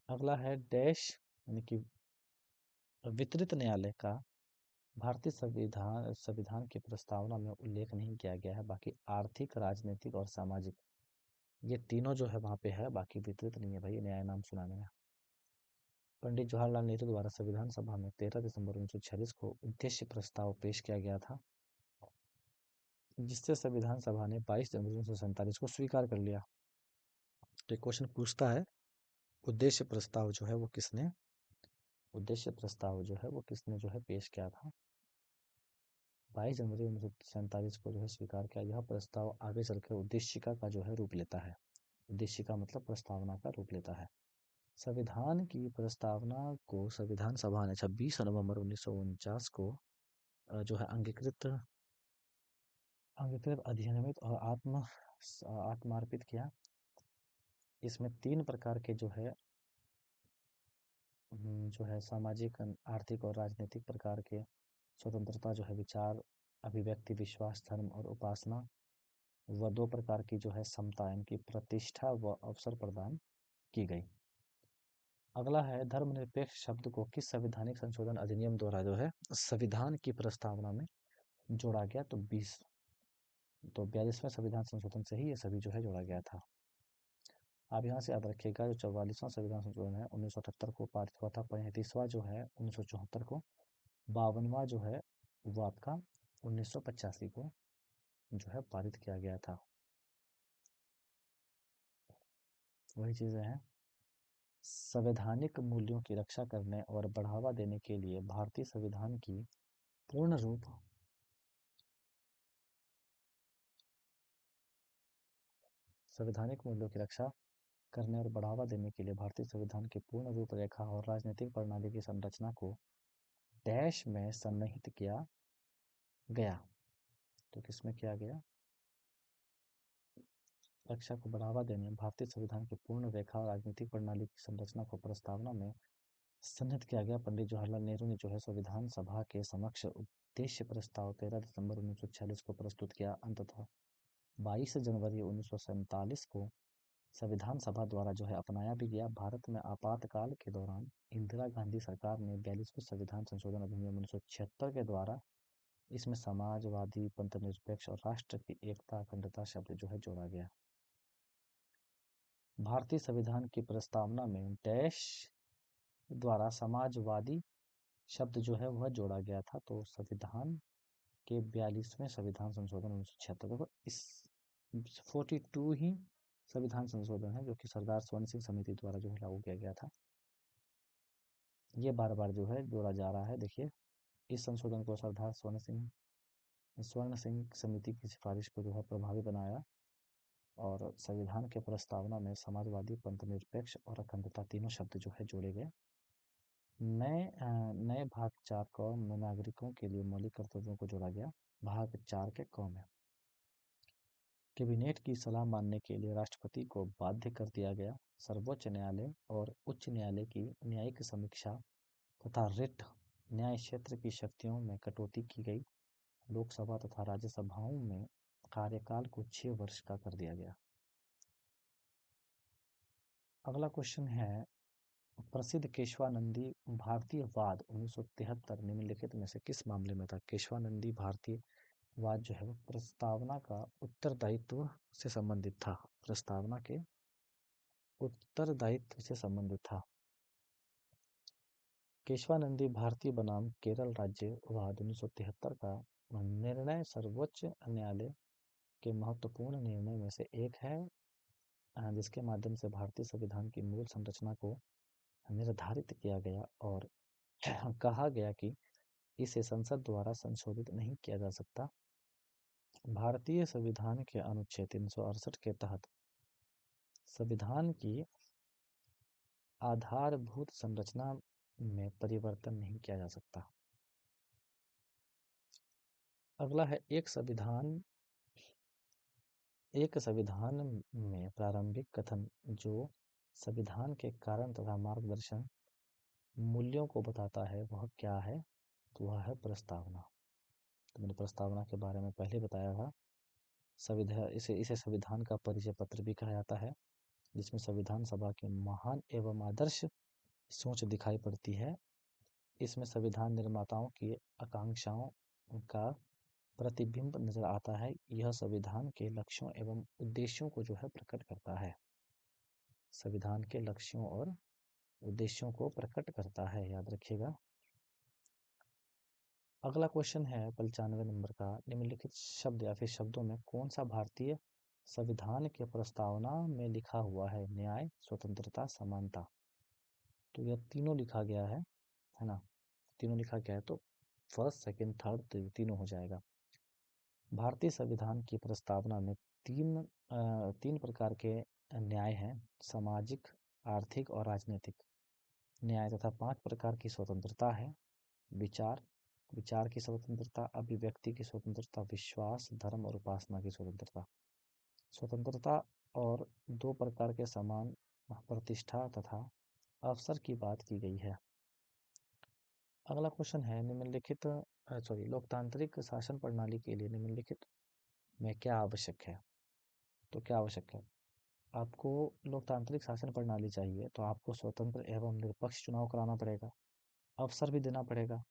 अगला है डैश, यानी कि वितरित न्यायालय का भारतीय संविधान संविधान की प्रस्तावना में उल्लेख नहीं किया गया है। बाकी आर्थिक, राजनीतिक और सामाजिक, ये तीनों जो है वहाँ पे है, बाकी वितरित नहीं है भाई न्याय नाम सुनाने में। पंडित जवाहरलाल नेहरू द्वारा संविधान सभा में 13 दिसंबर 1946 को उद्देश्य प्रस्ताव पेश किया गया था, जिससे संविधान सभा ने 22 जनवरी 1947 को स्वीकार कर लिया। तो क्वेश्चन पूछता है उद्देश्य प्रस्ताव जो है वो किसने जो है पेश किया था। 22 जनवरी 1947 को जो है स्वीकार किया। यह प्रस्ताव आगे चलकर उद्देशिका का जो है रूप लेता है। उद्देशिका मतलब प्रस्तावना का रूप लेता है। संविधान की प्रस्तावना को संविधान सभा ने 26 नवंबर 1949 को जो है अंगीकृत अधिनियमित और आत्मार्पित किया। इसमें 3 प्रकार के जो है सामाजिक, आर्थिक और राजनीतिक प्रकार के स्वतंत्रता जो है विचार, अभिव्यक्ति, विश्वास, धर्म और उपासना, व 2 प्रकार की जो है समता, इनकी प्रतिष्ठा व अवसर प्रदान की गई। अगला है धर्मनिरपेक्ष शब्द को किस संवैधानिक संशोधन अधिनियम द्वारा जो है संविधान की प्रस्तावना में जोड़ा गया। तो 42वें संविधान संशोधन से ही ये सभी जो है जोड़ा गया था। आप यहाँ से याद रखिएगा, जो 44वां संविधान संशोधन है 1978 को पारित हुआ था, 35वां जो है 1974 को, 52वां जो है वो आपका 1985 को जो है पारित किया गया था। वही चीजें हैं। संवैधानिक मूल्यों की रक्षा करने और बढ़ावा देने के लिए भारतीय संविधान की पूर्ण रूप संवैधानिक मूल्यों की रक्षा करने और बढ़ावा देने के लिए भारतीय संविधान की पूर्ण रूपरेखा और राजनीतिक प्रणाली की संरचना को डैश में सन्निहित किया गया। तो किसमें किया गया? रक्षा को बढ़ावा देने भारतीय संविधान की पूर्ण रेखा और राजनीतिक प्रणाली की संरचना को प्रस्तावना में सन्निहित किया गया। पंडित जवाहरलाल नेहरू ने जो है संविधान सभा के समक्ष उद्देश्य प्रस्ताव 13 दिसंबर 1946 को प्रस्तुत किया। अंततः 22 जनवरी 1947 को संविधान सभा द्वारा जो है अपनाया भी गया। भारत में आपातकाल के दौरान इंदिरा गांधी सरकार ने 42वें संविधान संशोधन अधिनियम 1976 के द्वारा इसमें समाजवादी, पंथ निरपेक्ष और राष्ट्र की एकता, अखंडता शब्द जो है जोड़ा गया। भारतीय संविधान की प्रस्तावना में डैश द्वारा समाजवादी शब्द जो है वह जोड़ा गया था। तो संविधान के 42वें संविधान संशोधन 1976, देखो इस 42 ही संविधान संशोधन है जो कि सरदार स्वर्ण सिंह समिति द्वारा जो है लागू किया गया था। ये बार बार जो है जोड़ा जा रहा है। देखिए, इस संशोधन को सरदार स्वर्ण सिंह समिति की सिफारिश को जो है प्रभावी बनाया और संविधान के प्रस्तावना में समाजवादी, पंथ निरपेक्ष और अखंडता तीनों शब्द जो है जोड़े गए। नए भाग 4 क में नागरिकों के लिए मौलिक कर्तव्यों को जोड़ा गया। भाग 4 के क में कैबिनेट की सलाह मानने के लिए राष्ट्रपति को बाध्य कर दिया गया। सर्वोच्च न्यायालय और उच्च न्यायालय की न्यायिक समीक्षा तथा रिट न्याय क्षेत्र की शक्तियों में कटौती की गई। लोकसभा तथा राज्यसभाओं में कार्यकाल को 6 वर्ष का कर दिया गया। अगला क्वेश्चन है, प्रसिद्ध केशवानंदी भारतीयवाद 1973 निम्नलिखित में से किस मामले में था? केशवानंदी भारतीयवाद जो है वो प्रस्तावना का उत्तरदायित्व से संबंधित था। प्रस्तावना के उत्तरदायित्व से संबंधित था। केशवानंदी भारतीय बनाम केरल राज्यवाद 1973 का निर्णय सर्वोच्च न्यायालय के महत्वपूर्ण निर्णय में से एक है, जिसके माध्यम से भारतीय संविधान की मूल संरचना को निर्धारित किया गया और कहा गया कि इसे संसद द्वारा संशोधित नहीं किया जा सकता। भारतीय संविधान के अनुच्छेद 368 के तहत संविधान की आधारभूत संरचना में परिवर्तन नहीं किया जा सकता। अगला है एक संविधान में प्रारंभिक कथन जो संविधान के कारण तथा मार्गदर्शन मूल्यों को बताता है वह क्या है? तो वह है प्रस्तावना। तो मैंने प्रस्तावना के बारे में पहले बताया था। इसे संविधान का परिचय पत्र भी कहा जाता है, जिसमें संविधान सभा की महान एवं आदर्श सोच दिखाई पड़ती है। इसमें संविधान निर्माताओं की आकांक्षाओं का प्रतिबिंब नजर आता है। यह संविधान के लक्ष्यों एवं उद्देश्यों को जो है प्रकट करता है। संविधान के लक्ष्यों और उद्देश्यों को प्रकट करता है, याद रखिएगा। अगला क्वेश्चन है 95 नंबर का, निम्नलिखित शब्द या फिर शब्दों में कौन सा भारतीय संविधान के प्रस्तावना में लिखा हुआ है? न्याय, स्वतंत्रता, समानता। तो यह तीनों लिखा गया है ना? तीनों लिखा गया है, तो फर्स्ट, सेकंड, थर्ड तीनों हो जाएगा। भारतीय संविधान की प्रस्तावना में तीन प्रकार के न्याय हैं: सामाजिक, आर्थिक और राजनीतिक न्याय, तथा 5 प्रकार की स्वतंत्रता है: विचार की स्वतंत्रता, अभिव्यक्ति की स्वतंत्रता, विश्वास, धर्म और उपासना की स्वतंत्रता। स्वतंत्रता और 2 प्रकार के समान प्रतिष्ठा तथा अवसर की बात की गई है। अगला क्वेश्चन है लोकतांत्रिक शासन प्रणाली के लिए निम्नलिखित में क्या आवश्यक है? तो क्या आवश्यक है? आपको लोकतांत्रिक शासन प्रणाली चाहिए तो आपको स्वतंत्र एवं निष्पक्ष चुनाव कराना पड़ेगा, अवसर भी देना पड़ेगा,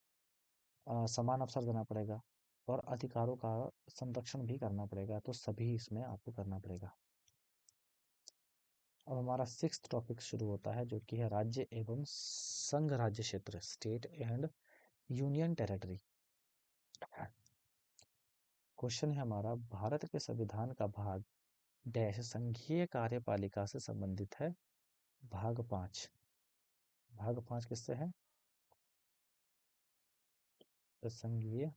समान अवसर देना पड़ेगा और अधिकारों का संरक्षण भी करना पड़ेगा। तो सभी इसमें आपको करना पड़ेगा। अब हमारा 6th टॉपिक शुरू होता है, जो कि है राज्य एवं संघ राज्य क्षेत्र, state and union territory. Question है हमारा, भारत के संविधान का भाग डैश संघीय कार्यपालिका से संबंधित है? भाग 5। भाग 5 किससे है? संघीय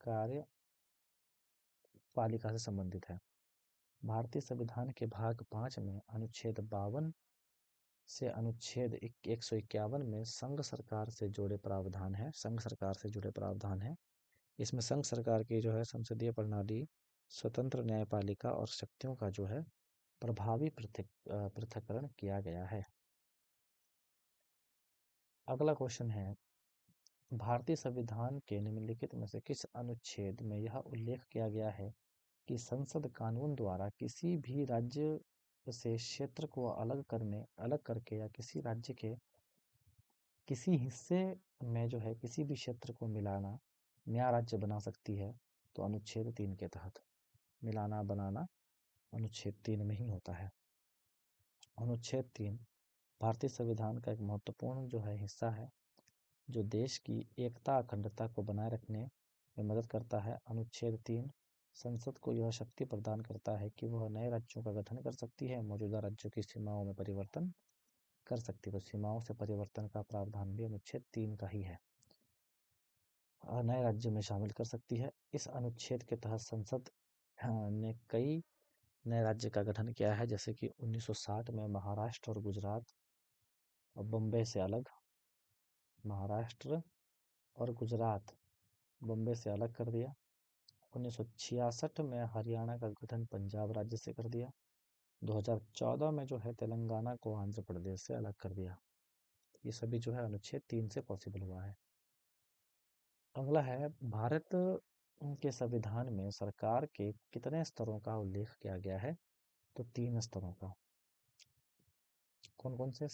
कार्यपालिका से संबंधित है। भारतीय संविधान के भाग 5 में अनुच्छेद 52 से अनुच्छेद 151 में संघ सरकार से जुड़े प्रावधान है। इसमें संघ सरकार की जो है संसदीय प्रणाली, स्वतंत्र न्यायपालिका और शक्तियों का जो है प्रभावी पृथक्करण किया गया है। अगला क्वेश्चन है, भारतीय संविधान के निम्नलिखित में से किस अनुच्छेद में यह उल्लेख किया गया है कि संसद कानून द्वारा किसी भी राज्य से क्षेत्र को अलग करके या किसी राज्य के किसी हिस्से में जो है किसी भी क्षेत्र को मिलाना नया राज्य बना सकती है? तो अनुच्छेद 3 के तहत। मिलाना बनाना अनुच्छेद 3 में ही होता है। अनुच्छेद 3 भारतीय संविधान का एक महत्वपूर्ण जो है हिस्सा है, जो देश की एकता अखंडता को बनाए रखने में मदद करता है। अनुच्छेद 3 संसद को यह शक्ति प्रदान करता है कि वह नए राज्यों का गठन कर सकती है, मौजूदा राज्यों की सीमाओं में परिवर्तन कर सकती है। तो सीमाओं से परिवर्तन का प्रावधान भी अनुच्छेद 3 का ही है, और नए राज्य में शामिल कर सकती है। इस अनुच्छेद के तहत संसद ने कई नए राज्य का गठन किया है, जैसे कि 1960 में महाराष्ट्र और गुजरात और बम्बे से अलग, महाराष्ट्र और गुजरात बम्बे से अलग कर दिया। 1966 में हरियाणा का गठन पंजाब राज्य से कर दिया। 2014 में जो है तेलंगाना को आंध्र प्रदेश से अलग कर दिया। ये सभी जो है अनुच्छेद 3 से पॉसिबल हुआ है। अगला है, भारत के संविधान में सरकार के कितने स्तरों का उल्लेख किया गया है? तो 3 स्तरों का। कौन कौन से?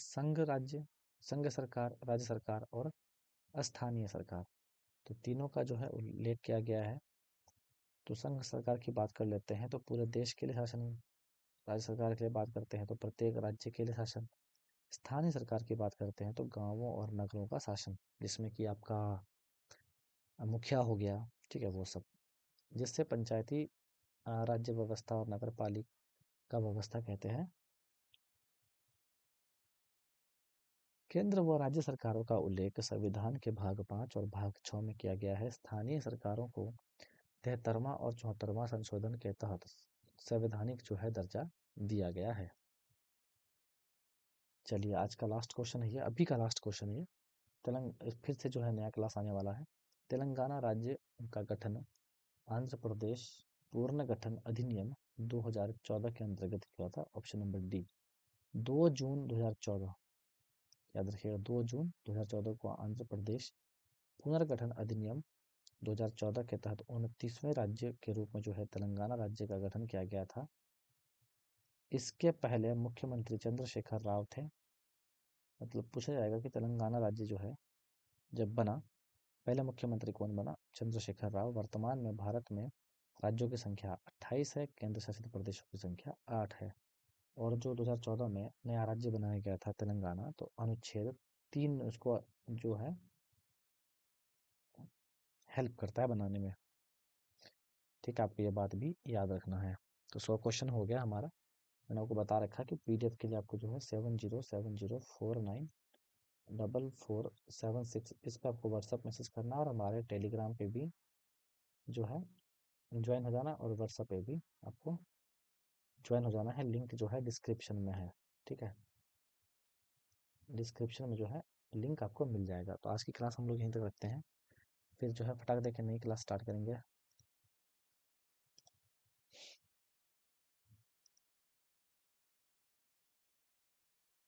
संघ सरकार, राज्य सरकार और स्थानीय सरकार। तो तीनों का जो है उल्लेख किया गया है। तो संघ सरकार की बात कर लेते हैं तो पूरे देश के लिए शासन, राज्य सरकार के लिए बात करते हैं तो प्रत्येक राज्य के लिए शासन, स्थानीय सरकार की बात करते हैं तो गांवों और नगरों का शासन, जिसमें कि आपका मुखिया हो गया, ठीक है, वो सब, जिससे पंचायती राज्य व्यवस्था और नगर पालिका व्यवस्था कहते हैं। केंद्र व राज्य सरकारों का उल्लेख संविधान के भाग 5 और भाग 6 में किया गया है। स्थानीय सरकारों को 73वां और 74वां संशोधन के तहत संवैधानिक जो है दर्जा दिया गया है। चलिए आज का लास्ट क्वेश्चन है ये, अभी का लास्ट क्वेश्चन है ये। फिर से जो है नया क्लास आने वाला है। तेलंगाना राज्य का गठन आंध्र प्रदेश पुनर्गठन अधिनियम 2014 के अंतर्गत हुआ था। ऑप्शन नंबर डी 2 जून 2014, याद रखिएगा 2 जून 2014 को आंध्र प्रदेश पुनर्गठन अधिनियम 2014 के तहत 29वें राज्य के रूप में जो है तेलंगाना राज्य का गठन किया गया था। इसके पहले मुख्यमंत्री चंद्रशेखर राव थे। मतलब पूछा जाएगा कि तेलंगाना राज्य जो है जब बना, पहले मुख्यमंत्री कौन बना? चंद्रशेखर राव। वर्तमान में भारत में राज्यों की संख्या 28 है, केंद्र शासित प्रदेशों की संख्या 8 है। और जो 2014 में नया राज्य बनाया गया था तेलंगाना, तो अनुच्छेद 3 उसको जो है हेल्प करता है बनाने में। ठीक है, आपको ये बात भी याद रखना है। तो 100 क्वेश्चन हो गया हमारा। मैंने आपको बता रखा कि पीडीएफ के लिए आपको जो है 7070494476 इस पर आपको व्हाट्सअप मैसेज करना और हमारे टेलीग्राम पे भी जो है ज्वाइन हो जाना, और व्हाट्सएप पे भी आपको ज्वाइन हो जाना है। लिंक जो है डिस्क्रिप्शन में है। ठीक है, डिस्क्रिप्शन में जो है लिंक आपको मिल जाएगा। तो आज की क्लास हम लोग यहीं तक रखते हैं, फिर जो है फटाक दे के नई क्लास स्टार्ट करेंगे।